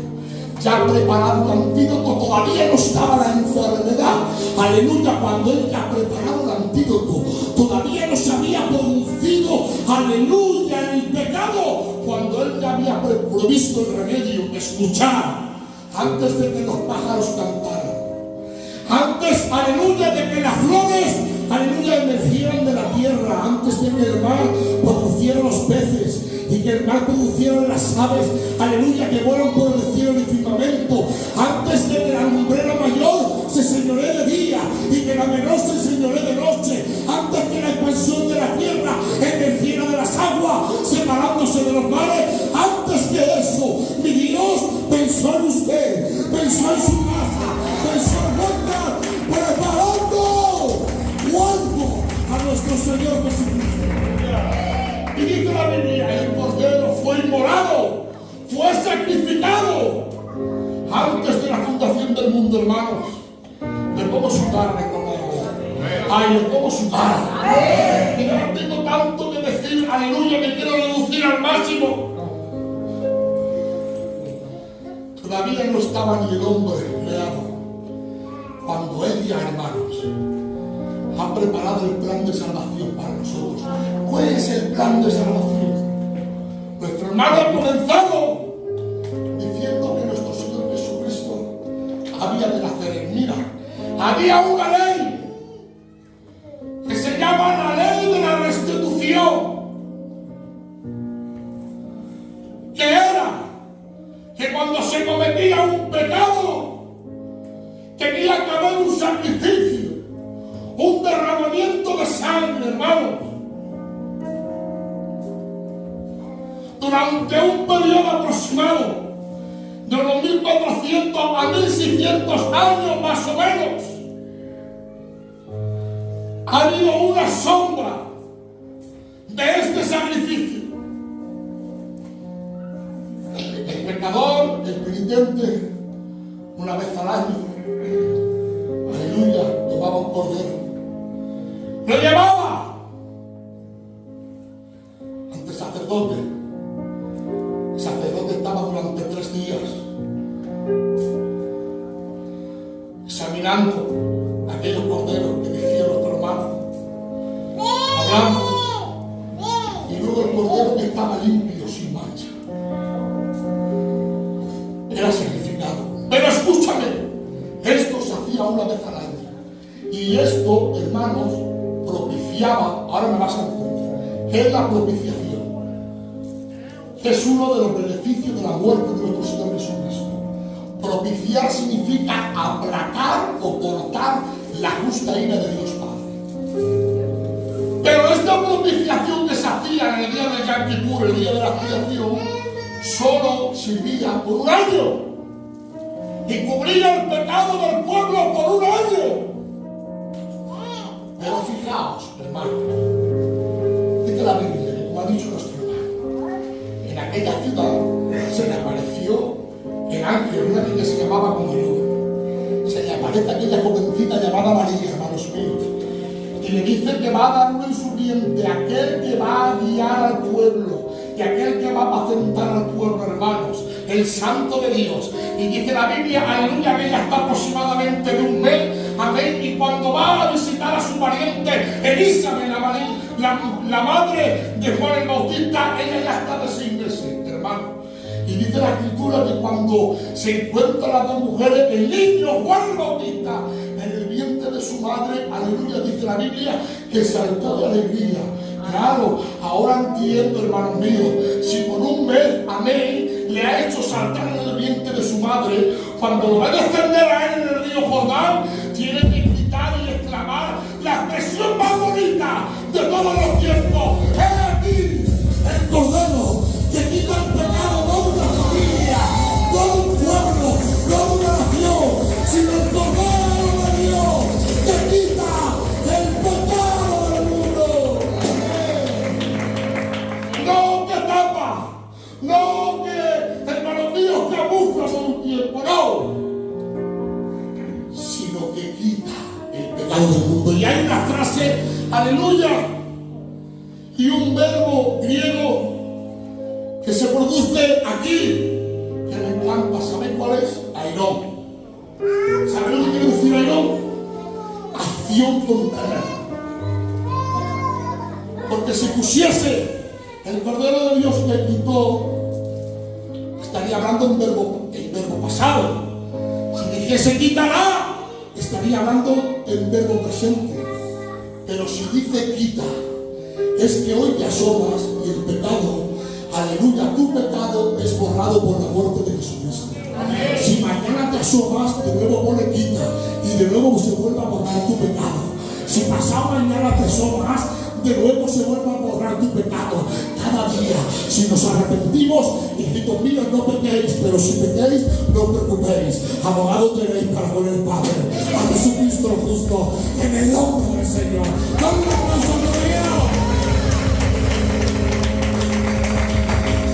Ya ha preparado un antídoto. Todavía no estaba la enfermedad, aleluya, cuando Él ya ha preparado el antídoto. Todavía no se había producido, aleluya, el pecado, cuando Él ya había provisto el remedio. Escuchar, antes de que los pájaros cantaran, antes, aleluya, de que las flores, aleluya, emergieran de la tierra, antes de que el mar produciera los peces y que el mar produciera las aves, aleluya, que vuelan por el cielo y el firmamento, antes de que la lumbrera mayor se señoree de día y que la menor se señoree de noche, antes que la expansión de la tierra emergiera de las aguas, separándose de los mares, antes que eso, mi Dios pensó en usted, pensó en su casa, pensó en vuelta, preparando algo a nuestro Señor Jesucristo. Y dice la Biblia, el cordero fue inmolado, fue sacrificado antes de la fundación del mundo, hermanos. De cómo su carne, ay, de cómo su carne. Y no tengo tanto que decir, aleluya, que quiero reducir al máximo. Todavía no estaba ni el hombre creado cuando Él ya, hermanos, ha preparado el plan de salvación para nosotros. ¿Cuál es el plan de salvación? Nuestro hermano ha comenzado diciendo que nuestro Señor Jesucristo había de nacer en Mira. Había una ley que se llama la ley de la restitución, que era que cuando se cometía un pecado tenía que haber un sacrificio, un derramamiento de sangre, hermanos. Durante un periodo aproximado de unos 1400 a 1600 años más o menos, ha habido una sombra de este sacrificio. El pecador, el penitente, una vez al año, aleluya, tomaba un cordero, lo llevaba ante el sacerdote. El sacerdote estaba durante 3 días examinando aquellos corderos que decía nuestro hermano, hablando, y luego el cordero que estaba limpio, sin mancha, era sacrificado. Pero escúchame, esto se hacía una vez al año, y esto, hermanos, propiciaba, ahora me vas a entender, ¿qué es la propiciación? Es uno de los beneficios de la muerte de nuestro Señor Jesucristo. Propiciar significa aplacar o cortar la justa ira de Dios Padre. Pero esta propiciación que se hacía en el día de Yom Kippur, el día de la expiación, solo servía por un año y cubría el pecado del pueblo por un año. Pero fijaos, hermanos, dice la Biblia, como ha dicho nuestro hermano, en aquella ciudad se le apareció el ángel, una niña se llamaba como yo. Se le aparece aquella jovencita llamada María, hermanos míos, y le dice que va a dar uno en su vientre, aquel que va a guiar al pueblo, y aquel que va a apacentar al pueblo, hermanos, el Santo de Dios. Y dice la Biblia, aleluya, que ella está aproximadamente de un mes, amén, y cuando va a visitar a su pariente Elizabeth, la madre de Juan el Bautista, ella ya está de 6 meses, hermano. Y dice la Escritura que cuando se encuentran las 2 mujeres, el niño Juan el Bautista en el vientre de su madre, aleluya, dice la Biblia, que saltó de alegría. Claro, ahora entiendo, hermanos míos, si por un mes, amén, le ha hecho saltar en el vientre de su madre, cuando lo va a descender a él en el río Jordán, tiene que gritar y exclamar la expresión Aleluya. Y un verbo griego que se produce aquí, que me encanta. ¿Sabéis cuál es? Airón. ¿Sabéis lo que quiere decir airón? Acción contraria. Porque si pusiese el Cordero de Dios que quitó, estaría hablando en verbo pasado. Si dijese quitará, estaría hablando en verbo presente. Pero si dice quita, es que hoy te asomas y el pecado, aleluya, tu pecado es borrado por la muerte de Jesucristo. Amén. Si mañana te asomas, de nuevo pone quita y de nuevo se vuelve a borrar tu pecado. Si pasado mañana te asomas, de nuevo se vuelve a borrar tu pecado. Cada día, si nos arrepentimos, hijitos míos, no pequéis, pero si pequéis, no os preocupéis. Abogado tenéis para con el Padre, a Jesucristo justo, en el nombre del Señor. ¡Dale un aplauso a Dios!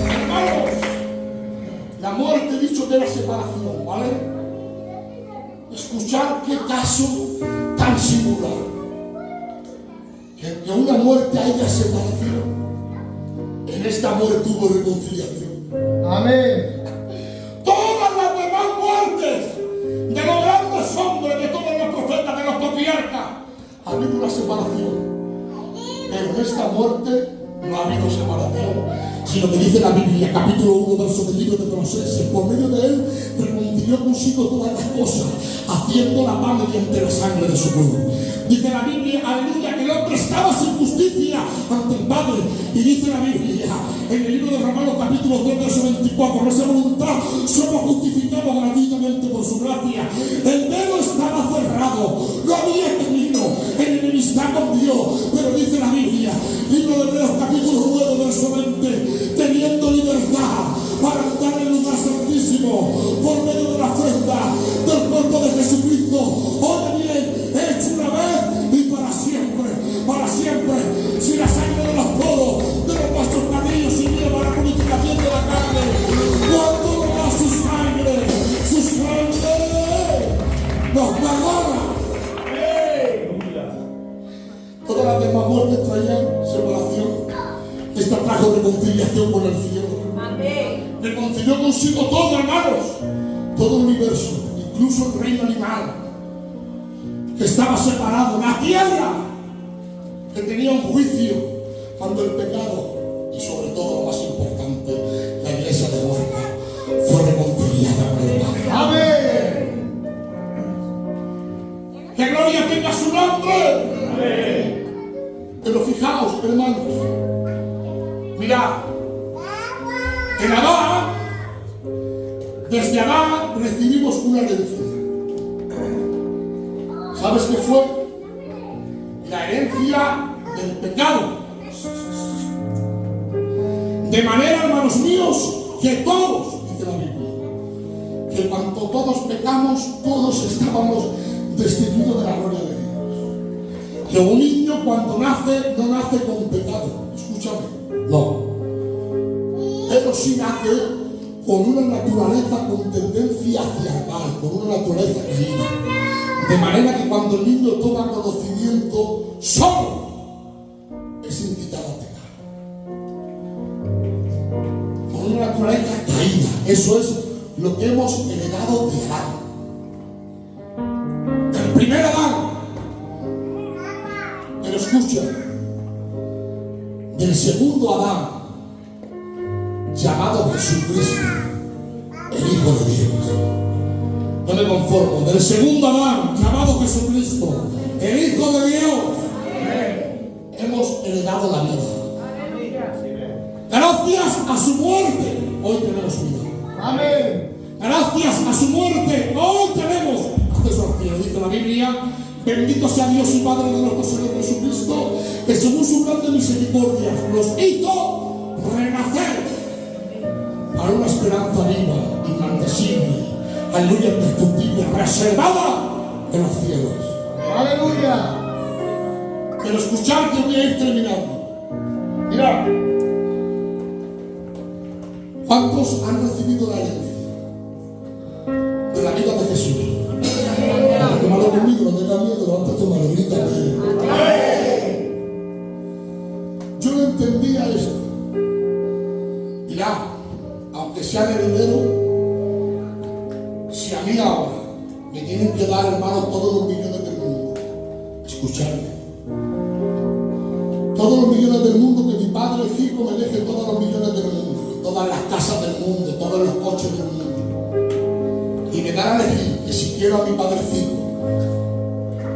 Hermanos, la muerte he dicho que era separación, ¿vale? Escuchar qué caso tan singular. Que una muerte haya separación. En esta muerte hubo reconciliación. Amén. Todas las demás muertes de los grandes hombres, de todos los profetas, de los patriarcas, ha habido una separación. Pero en esta muerte no ha habido separación, sino que dice la Biblia, capítulo 1, verso del libro de Colosenses, por medio de él reconcilió consigo todas las cosas, haciendo la paz mediante la sangre de su cruz. Dice la Biblia, aleluya, que el hombre estaba sin justicia ante el Padre. Y dice la Biblia, en el libro de Romanos, capítulo 2, verso 24, por esa voluntad somos justificados gratuitamente por su gracia. El velo estaba cerrado, no había camino en enemistad con Dios. Pero dice la Biblia, libro de Hebreos, capítulo 9, verso 20, teniendo libertad para entrar en el lugar santísimo por medio de la ofrenda del cuerpo de Jesucristo. Oye bien, hecho una vez y para siempre, para siempre. Si la sangre de los poros, de los vuestros cabellos sirvió para la purificación de la carne, cuando no da su sangre nos perdona. Todas las demás muertes traían separación. Esta trajo reconciliación con el cielo. Amén. Reconcilió consigo todo, hermanos, todo el universo, incluso el reino animal, que estaba separado, la tierra, que tenía un juicio cuando el pecado, y sobre todo lo más importante, la iglesia de muerte, fue reconciliada con el Padre. Amén. Que gloria tenga su nombre. Amén. Pero fijaos, hermanos, mirad, en Adán, desde Adán recibimos una herencia. ¿Sabes qué fue? La herencia del pecado. De manera, hermanos míos, que todos, dice la Biblia, que cuando todos pecamos, todos estábamos destituidos de la gloria de Dios. Que un niño cuando nace, no nace con pecado. Escúchame, no. Pero sí nace con una naturaleza con tendencia hacia el mal, con una naturaleza caída. De manera que cuando el niño toma conocimiento, solo es incitado a pecar. Con una naturaleza caída. Eso es lo que hemos heredado de Adán. Del primer Adán. Pero escucha, del segundo Adán, llamado Jesucristo, el Hijo de Dios. No me conformo. Del segundo Adán, llamado Jesucristo, el Hijo de Dios, hemos heredado la vida. Gracias a su muerte, hoy tenemos vida. Amén. Gracias a su muerte, hoy tenemos acceso al cielo. Dice la Biblia, bendito sea Dios y Padre de nuestro Señor Jesucristo, que según su grande misericordia nos hizo renacer para una esperanza viva, inmarcesible, aleluya, indestructible, reservada en los cielos. Aleluya. Pero escuchad que voy a ir terminando. Mirad, ¿cuántos han recibido la herencia de la vida de Jesús? Tómalo conmigo, no tengas miedo, levanta tu mano, grítame. echarle dinero? Si a mí ahora me tienen que dar, hermano, todos los millones del mundo, escucharme, todos los millones del mundo, que mi padre fijo me deje todos los millones del mundo, todas las casas del mundo, todos los coches del mundo, y me dan a elegir que si quiero a mi padrecito,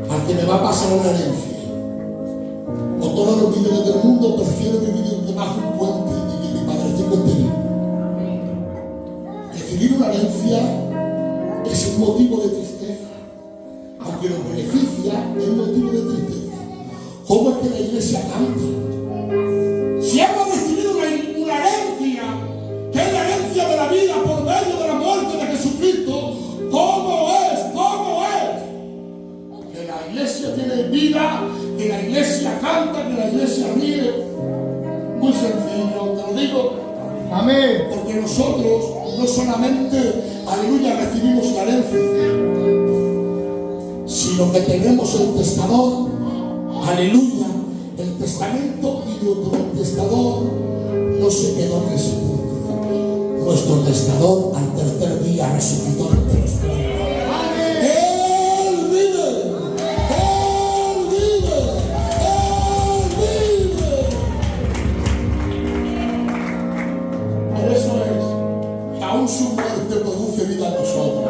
al que me va a pasar una herencia, o todos los millones del mundo, prefiero vivir debajo de un puente y que mi padrecito esté vivo. Recibir una herencia es un motivo de tristeza, aunque nos beneficia, es un motivo de tristeza. ¿Cómo es que la iglesia canta? Si hemos recibido una herencia, que es la herencia de la vida por medio de la muerte de Jesucristo, ¿cómo es? Que la iglesia tiene vida, que la iglesia canta, que la iglesia ríe. Muy sencillo, te lo digo. Amén. Porque nosotros no solamente, aleluya, recibimos la herencia, sino que tenemos el testador, aleluya, el testamento, y nuestro testador no se quedó en el sepulcro. Nuestro testador al tercer día resucitó entre los muertos. Él vive, Él vive, Él vive. Por eso es que aún su muerte produce vida en nosotros.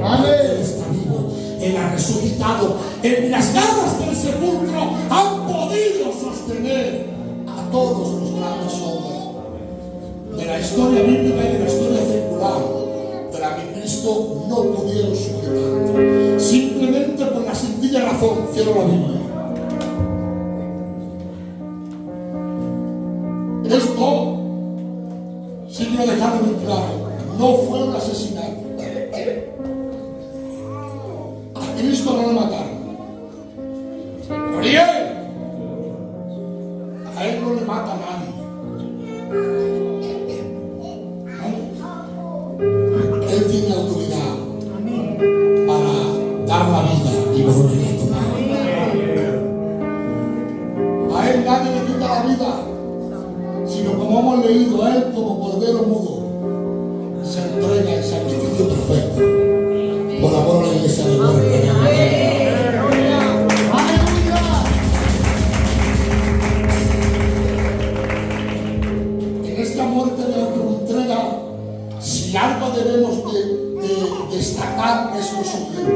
Amén. Él está vivo, Él ha resucitado. En las garras del sepulcro han podido sostener a todos los grandes hombres de la historia bíblica y de la historia secular, pero a mi Cristo no pudieron sujetar, simplemente por la sencilla razón, cierro la Biblia. Esto, si quiero dejarlo muy claro, no fue un asesinato. A Cristo no lo mataron. Pero a Él no le mata a nadie. Él tiene autoridad para dar la vida y volver a tomar. A Él nadie le quita la vida, sino como hemos leído, a Él como cordero mudo se entrega en sacrificio perfecto por amor a la iglesia de Dios. En esta muerte de autoentrega, si algo debemos de destacar, es lo siguiente: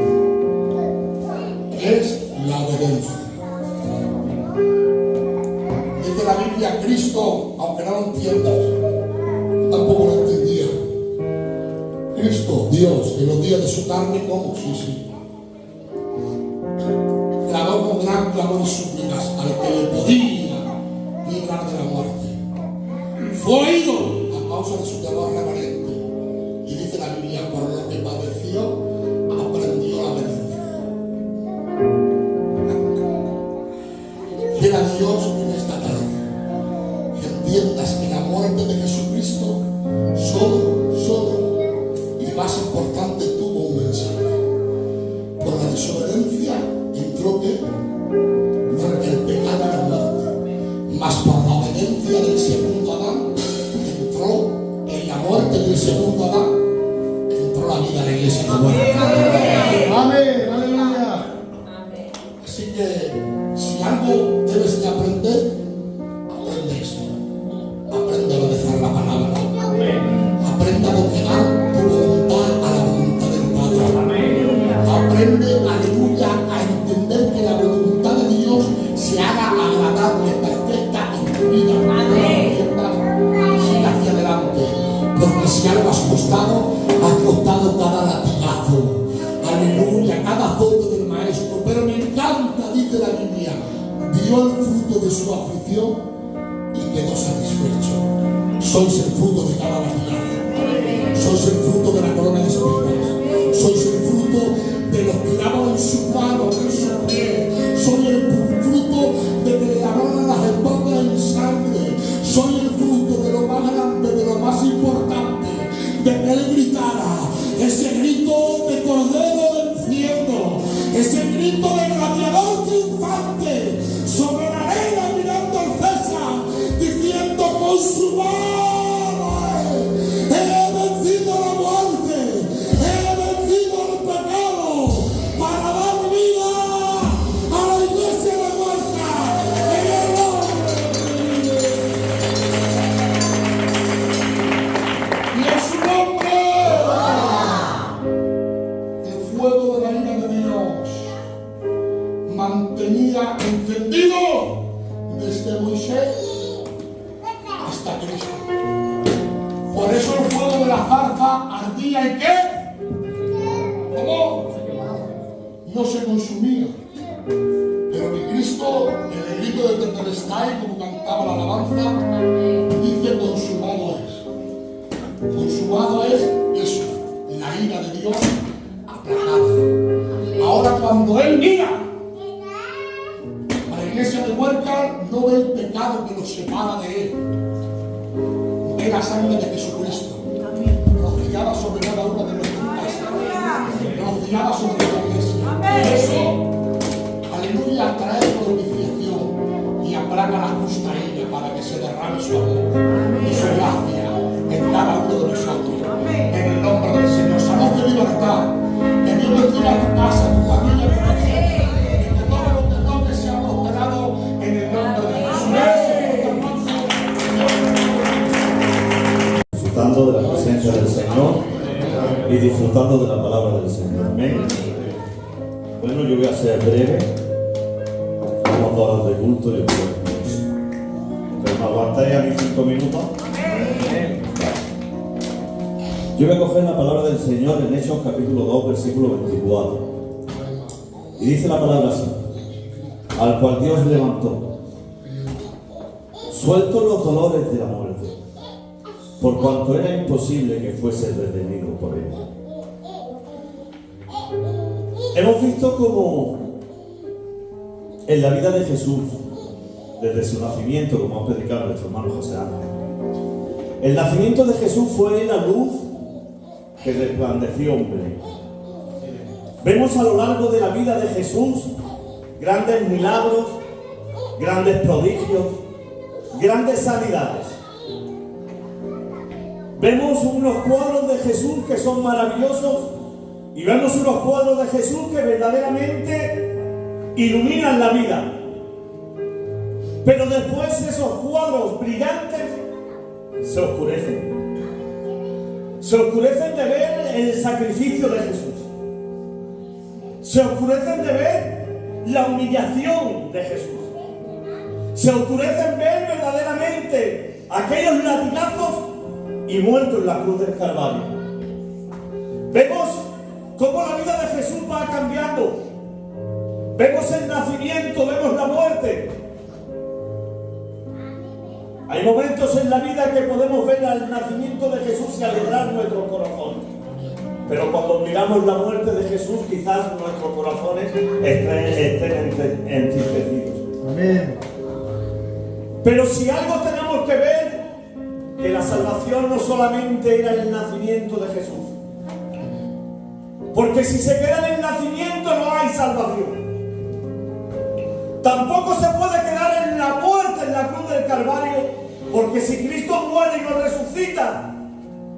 es la obediencia. Dice la Biblia, Cristo, aunque no lo entiendas, tampoco lo entendía. Cristo, Dios, en los días de su carne, ¿cómo? Sí. Clamó con gran clamor y súplicas al que le podía librar de la muerte. Fue oído a causa de su temor reverente. Y dice la Biblia, por lo que padeció, aprendió la obediencia. Quiera Dios en esta tarde que entiendas que la muerte de Jesucristo solo, y más importante, tuvo un mensaje. Por la desobediencia entró que el pecado y la muerte, mas por la obediencia del segundo Adán entró en la muerte del segundo Adán, entró la vida de la iglesia de Dios. Amén. Aleluya. Así que si algo debes de aprender, aprende esto. Aprende a obedecer la palabra. Aprende a doblegar tu voluntad a la voluntad del Padre. Aprende, aleluya, a entender que la voluntad de Dios se haga agradable, perfecta en tu vida. Sigue hacia adelante, porque si algo has costado cada latigazo, aleluya, cada azote del maestro. Pero me encanta, dice la Biblia, vio el fruto de su aflicción y quedó satisfecho. Sois el fruto de cada latigazo, sois el fruto de la corona de espinas, sois el fruto de los que daban en su mano, en su pie, soy el fruto de que le lavaron las espaldas en sangre, soy el fruto de lo más grande, de lo más importante, de que él gritara ese grito de cordero venciendo, ese grito de gladiador triunfante sobre la arena mirando al César, diciendo: consumado, he vencido. llama ardía y qué. ¿Cómo? No se consumía. Pero mi Cristo, en el grito de Tetelestai, como cantaba la alabanza, dice consumado es. Consumado es eso, la ira de Dios aplacada. Ahora cuando Él mira a la iglesia de Huércal, no ve el pecado que nos separa de Él. Ve la sangre de Jesucristo, rociada sobre cada una de nuestras casas, rociada sobre la iglesia. Eso, aleluya, trae propiciación y aplaca la justa ira para que se derrame su amor y su gracia en cada uno de nosotros. En el nombre del Señor, salud y libertad. Que Dios bendiga tu casa, tu familia, tu persona. Que todo lo que toque sea prosperado en el nombre de Jesús. Disfrutando de la presencia del Señor y disfrutando de la palabra del Señor. Amén. Bueno, yo voy a ser breve. Vamos a horas de culto y después. ¿Pero me aguantáis a mis 5 minutos? Yo voy a coger la palabra del Señor en Hechos capítulo 2, versículo 24. Y dice la palabra así: al cual Dios levantó, sueltos los dolores de la muerte, por cuanto era imposible que fuese detenido por él. Hemos visto cómo en la vida de Jesús, desde su nacimiento, como ha predicado nuestro hermano José Ángel, el nacimiento de Jesús fue la luz que resplandeció en Belén. Vemos a lo largo de la vida de Jesús grandes milagros, grandes prodigios, grandes sanidades. Vemos unos cuadros de Jesús que son maravillosos y vemos unos cuadros de Jesús que verdaderamente iluminan la vida. Pero después esos cuadros brillantes se oscurecen. Se oscurecen de ver el sacrificio de Jesús. Se oscurecen de ver la humillación de Jesús. Se oscurecen ver verdaderamente aquellos latigazos y muerto en la cruz del Calvario. Vemos cómo la vida de Jesús va cambiando. Vemos el nacimiento, vemos la muerte. Hay momentos en la vida que podemos ver al nacimiento de Jesús y alegrar nuestro corazón. Pero cuando miramos la muerte de Jesús, quizás nuestros corazones estén entristecidos. Amén. Pero si algo tenemos que ver, que la salvación no solamente era el nacimiento de Jesús. Porque si se queda en el nacimiento no hay salvación. Tampoco se puede quedar en la muerte, en la cruz del Calvario, porque si Cristo muere y nos resucita,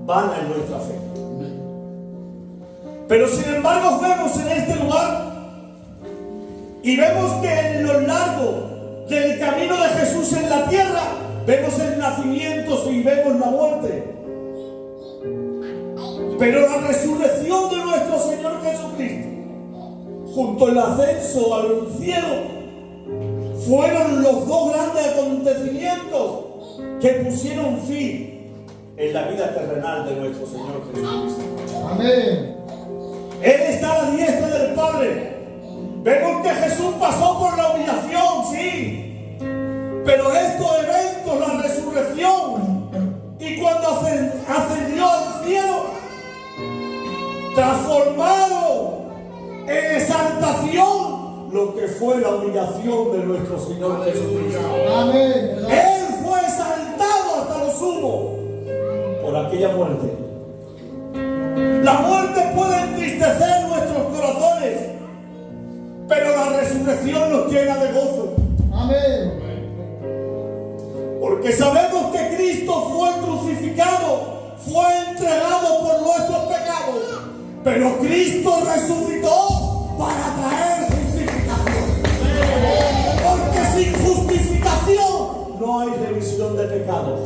vana es nuestra fe. Pero sin embargo vemos en este lugar y vemos que en lo largo del camino de Jesús en la tierra, vemos el nacimiento y vemos la muerte. Pero la resurrección de nuestro Señor Jesucristo, junto al ascenso al cielo, fueron los dos grandes acontecimientos que pusieron fin en la vida terrenal de nuestro Señor Jesucristo. Amén. Él está a la diestra del Padre. Vemos que Jesús pasó por la humillación, sí, pero estos eventos, la resurrección y cuando ascendió al cielo, transformaron en exaltación lo que fue la humillación de nuestro Señor Jesucristo. Amén. Él fue exaltado hasta lo sumo por aquella muerte. La muerte puede entristecer nuestros corazones, pero la resurrección nos llena de gozo. Amén. Porque sabemos que Cristo fue crucificado, fue entregado por nuestros pecados, pero Cristo resucitó para traer justificación. Porque sin justificación no hay remisión de pecados.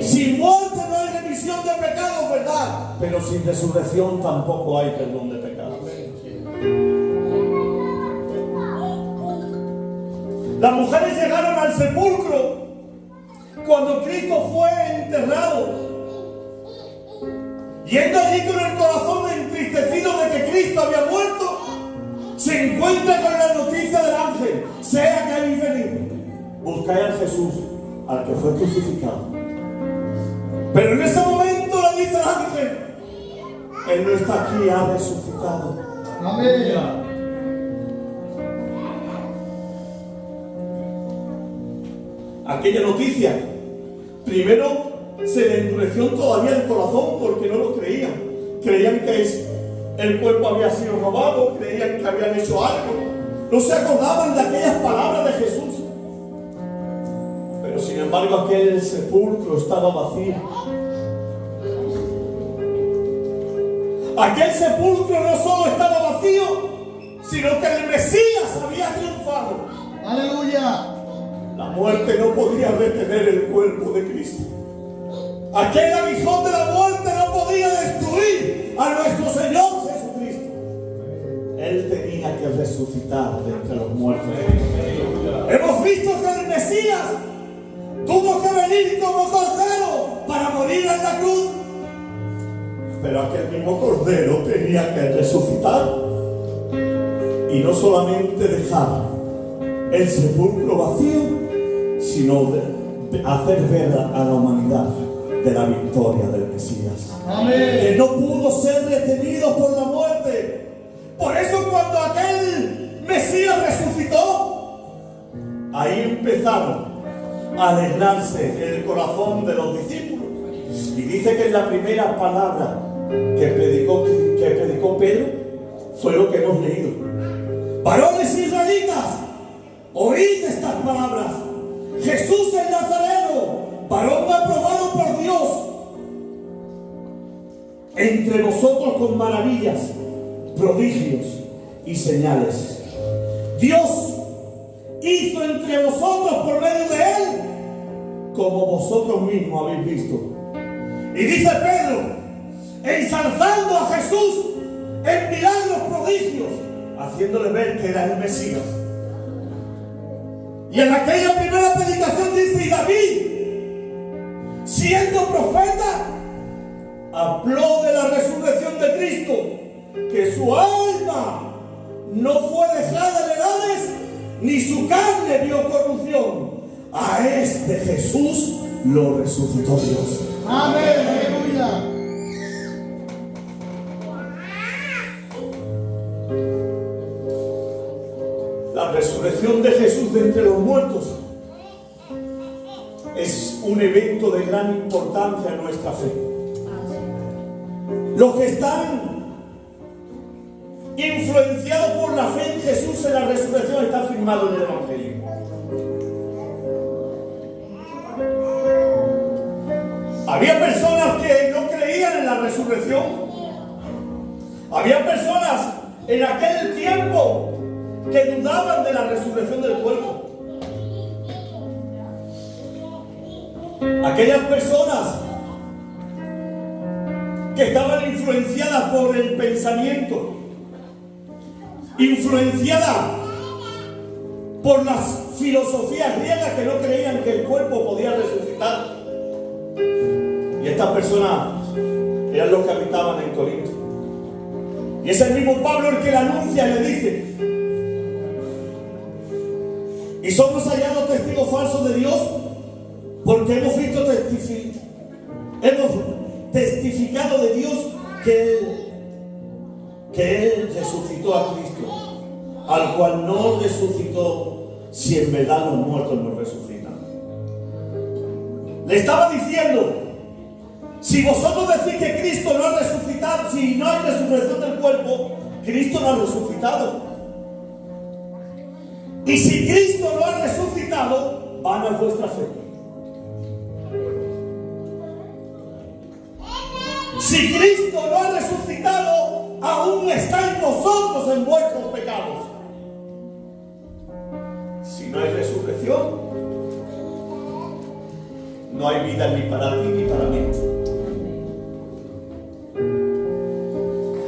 Sin muerte no hay remisión de pecados, ¿verdad? Pero sin resurrección tampoco hay perdón de pecados. Las mujeres llegaron al sepulcro cuando Cristo fue enterrado. yendo allí con el corazón entristecido de que Cristo había muerto, se encuentra con la noticia del ángel: sea que habéis venido, buscáis a Jesús, al que fue crucificado. Pero en ese momento le dice el ángel: Él no está aquí, ha resucitado. Amén. Aquella noticia, primero se le endureció todavía el corazón porque no lo creían. Creían que el cuerpo había sido robado, creían que habían hecho algo. No se acordaban de aquellas palabras de Jesús. Pero sin embargo aquel sepulcro estaba vacío. Aquel sepulcro no solo estaba vacío, sino que el Mesías había triunfado. Aleluya. La muerte no podía retener el cuerpo de Cristo. Aquel aguijón de la muerte no podía destruir a nuestro Señor Jesucristo. Él tenía que resucitar de entre los muertos. Hemos visto que el Mesías tuvo que venir como cordero para morir en la cruz. Pero aquel mismo cordero tenía que resucitar. Y no solamente dejar el sepulcro vacío, sino hacer ver a la humanidad de la victoria del Mesías. Amén. Que no pudo ser retenido por la muerte. Por eso cuando aquel Mesías resucitó, ahí empezaron a alegrarse en el corazón de los discípulos. Y dice que en la primera palabra que predicó Pedro fue lo que hemos leído: varones israelitas, oíd estas palabras. Jesús el Nazareno, varón aprobado por Dios, entre vosotros con maravillas, prodigios y señales. Dios hizo entre vosotros por medio de él, como vosotros mismos habéis visto. Y dice Pedro, ensalzando a Jesús en milagros, prodigios, haciéndole ver que era el Mesías. Y en aquella primera predicación dice: y David, siendo profeta, habló de la resurrección de Cristo, que su alma no fue dejada en el Hades, ni su carne vio corrupción. A este Jesús lo resucitó Dios. Amén. Aleluya. La resurrección de Jesús de entre los muertos es un evento de gran importancia en nuestra fe. Los que están influenciados por la fe en Jesús en la resurrección está firmado en el Evangelio. Había personas que no creían en la resurrección. Había personas en aquel tiempo que dudaban de la resurrección del cuerpo. Aquellas personas que estaban influenciadas por el pensamiento, influenciadas por las filosofías griegas, que no creían que el cuerpo podía resucitar. Y estas personas eran los que habitaban en Corinto. Y es el mismo Pablo el que le anuncia y le dice: y somos hallados testigos falsos de Dios, porque hemos testificado de Dios que Él resucitó a Cristo, al cual no resucitó, si en verdad los muertos no resucitan. Le estaba diciendo: si vosotros decís que Cristo no ha resucitado, si no hay resurrección del cuerpo, Cristo no ha resucitado. Y si Cristo no ha resucitado, vana es vuestra fe. Si Cristo no ha resucitado, aún estáis vosotros en vuestros pecados. Si no hay resurrección, no hay vida ni para ti ni para mí.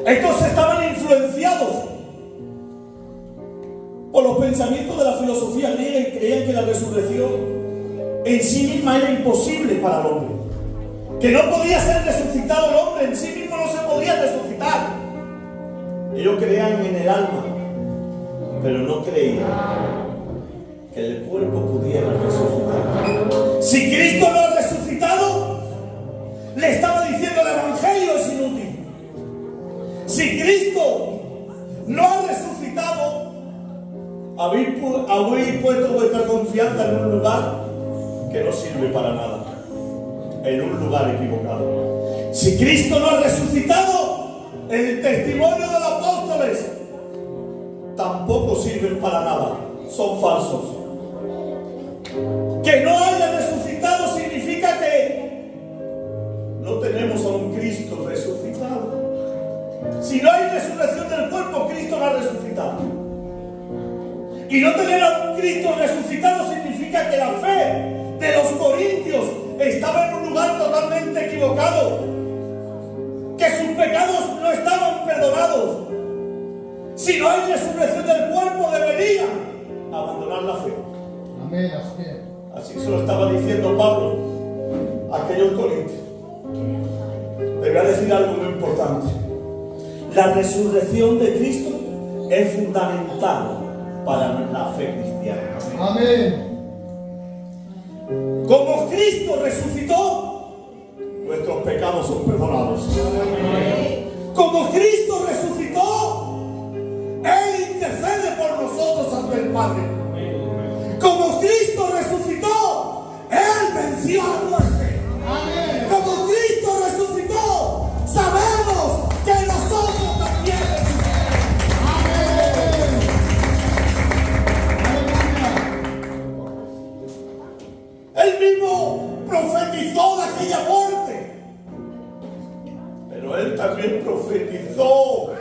Estos estaban influenciados por los pensamientos de la filosofía griega y creían que la resurrección en sí misma era imposible para el hombre, que no podía ser resucitado el hombre, en sí mismo Ellos creían en el alma, pero no creían que el cuerpo pudiera resucitar. Si Cristo no ha resucitado, le estaba diciendo el evangelio es inútil. Si Cristo no ha resucitado, habéis puesto vuestra confianza en un lugar que no sirve para nada, en un lugar equivocado. Si Cristo no ha resucitado, el testimonio de los apóstoles tampoco sirven para nada, son falsos. Que no haya resucitado significa que no tenemos a un Cristo resucitado. Si no hay resurrección del cuerpo, Cristo no ha resucitado. Y no tener a un Cristo resucitado significa que la fe de los corintios estaba en un lugar totalmente equivocado, que sus pecados no estaban perdonados. Si no hay resurrección del cuerpo, deberían abandonar la fe. Amén, así es. Así se lo estaba diciendo Pablo a aquellos corintios. Le voy a decir algo muy importante. La resurrección de Cristo es fundamental para la fe cristiana. Amén. Como Cristo resucitó, nuestros pecados son perdonados. Como Cristo resucitó, Él intercede por nosotros ante el Padre. Como Cristo resucitó, Él venció a la muerte. Amén. Como Cristo resucitó, sabemos que nosotros también resucitamos. Amén. Aleluya. Él mismo profetizó de aquella muerte, pero Él también profetizó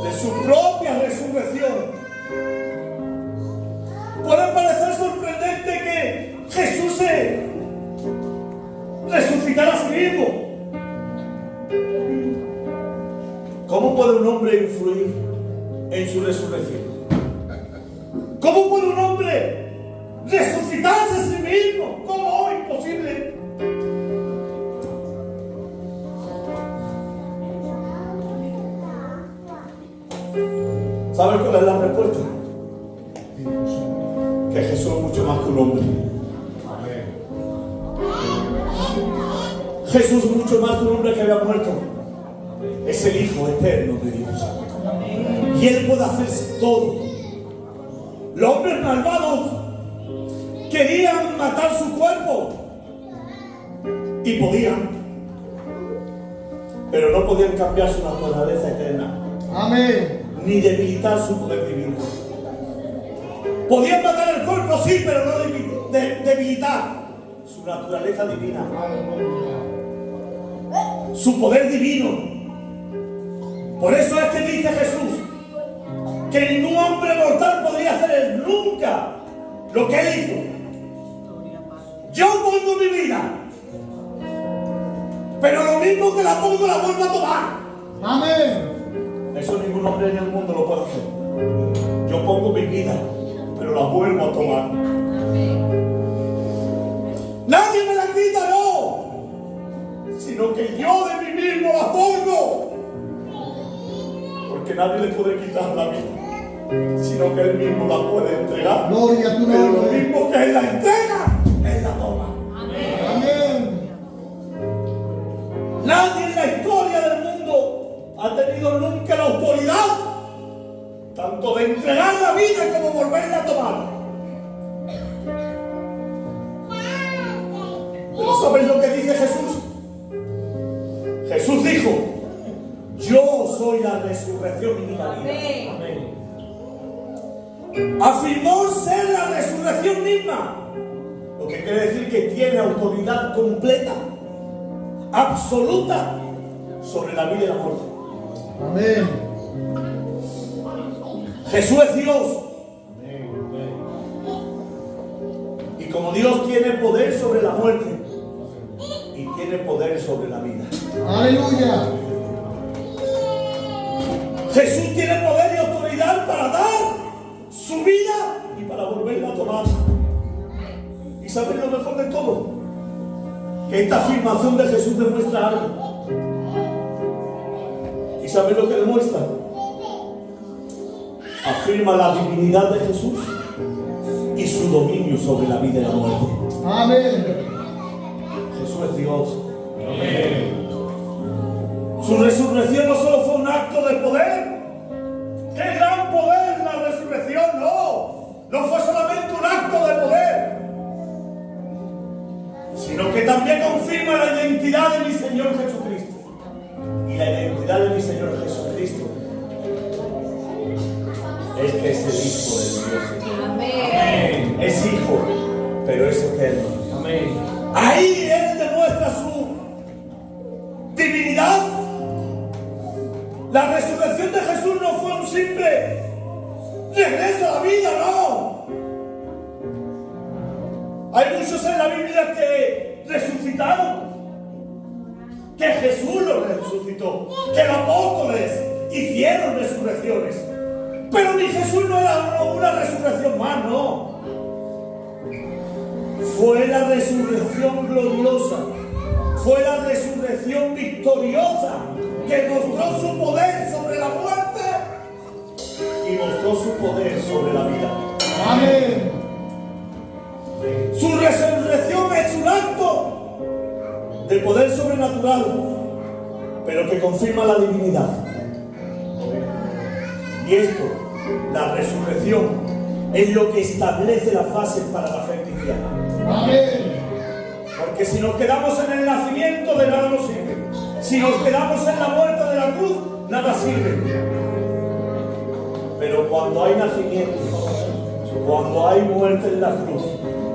de su propia resurrección. Puede parecer sorprendente que Jesús se resucitara a sí mismo. ¿Cómo puede un hombre influir en su resurrección? ¿Cómo puede un hombre resucitarse a sí mismo? ¿Cómo? Imposible. ¿Saben cuál es la respuesta? Que Jesús es mucho más que un hombre. Jesús es mucho más que un hombre que había muerto. Es el Hijo eterno de Dios. Y Él puede hacer todo. Los hombres malvados querían matar su cuerpo. Y podían. Pero no podían cambiar su naturaleza eterna. Amén. Ni debilitar su poder divino. Podían matar el cuerpo, sí, pero no debilitar su naturaleza divina, su poder divino. Por eso es que dice Jesús que ningún hombre mortal podría hacer nunca lo que Él hizo. Yo pongo mi vida, pero lo mismo que la pongo la vuelvo a tomar. Amén. Eso ningún hombre en el mundo lo puede hacer. Yo pongo mi vida, pero la vuelvo a tomar. Nadie me la quita, no, sino que yo de mí mismo la pongo. Porque nadie le puede quitar la vida, sino que Él mismo la puede entregar. Gloria a tu Pero lo nombre. mismo que Él la entrega, Él la toma. Amén. Nadie en la historia del mundo ha tenido nunca la autoridad tanto de entregar la vida como volverla a tomar. Pero ¿sabéis lo que dice Jesús? Jesús dijo: yo soy la resurrección y la vida. Amén. Afirmó ser la resurrección misma, lo que quiere decir que tiene autoridad completa, absoluta, sobre la vida y la muerte. Amén. Jesús es Dios. Y como Dios tiene poder sobre la muerte y tiene poder sobre la vida. Aleluya. Jesús tiene poder y autoridad para dar su vida y para volverla a tomar. ¿Y saben lo mejor de todo? Que esta afirmación de Jesús demuestra algo. ¿Y ¿sabe lo que demuestra? Afirma la divinidad de Jesús y su dominio sobre la vida y la muerte. Amén. Jesús es Dios. Amén. Su resurrección no solo fue un acto de poder. ¡Qué gran poder la resurrección! No fue solamente un acto de poder, sino que también confirma la identidad de mi Señor Jesucristo. Y la identidad de mi Señor Jesucristo es que es el Hijo de Dios. Amén. Es Hijo, pero es eterno. Amén. Ahí Él demuestra su divinidad. La resurrección de Jesús no fue un simple regreso a la vida, no. Hay muchos en la Biblia que resucitaron, que Jesús los resucitó, que los apóstoles hicieron resurrecciones. Pero ni Jesús no era una resurrección más, no. Fue la resurrección gloriosa, fue la resurrección victoriosa, que mostró su poder sobre la muerte y mostró su poder sobre la vida. Amén. Su resurrección es un acto de poder sobrenatural, pero que confirma la divinidad. Y esto, la resurrección, es lo que establece las bases para la fe cristiana. Amén. Porque si nos quedamos en el nacimiento, de nada nos sirve. Si nos quedamos en la muerte de la cruz, nada sirve. Pero cuando hay nacimiento, cuando hay muerte en la cruz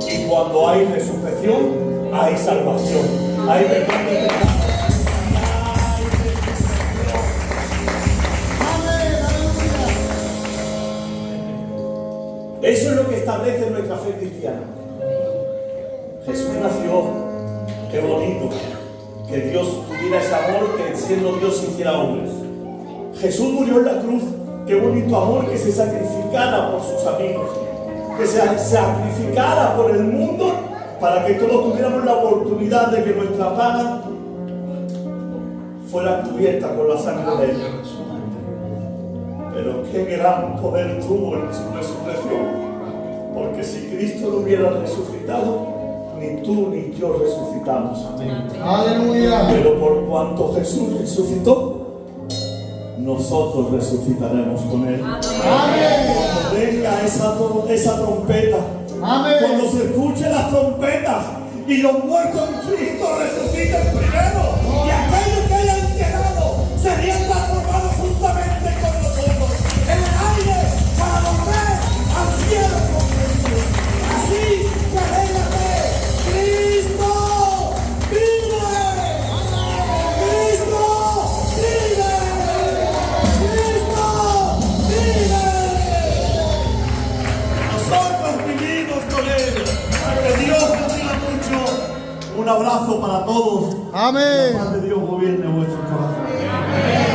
y cuando hay resurrección, hay salvación, hay perdón de pecados. Eso es lo que establece nuestra fe cristiana. Jesús nació, qué bonito, que Dios tuviera ese amor, que siendo Dios se hiciera hombre. Jesús murió en la cruz, qué bonito amor, que se sacrificara por sus amigos, que se sacrificara por el mundo, para que todos tuviéramos la oportunidad de que nuestra paga fuera cubierta con la sangre de Él. Pero qué gran poder tuvo en su resurrección, porque si Cristo no hubiera resucitado, ni tú ni yo resucitamos. Amén. Aleluya. Pero por cuanto Jesús resucitó, nosotros resucitaremos con Él. Amén. Cuando venga esa trompeta, Amén. cuando se escuchen las trompetas y los muertos en Cristo resuciten primero, y aquellos que hayan quedado serían transformados juntamente con nosotros en el aire para volver al cielo con Cristo. Así que alégrate, Cristo vive, Cristo vive, Cristo vive. Nosotros vivimos con Él. Que Dios bendiga mucho. Un abrazo para todos. Amén. La paz de Dios gobierne vuestro corazón.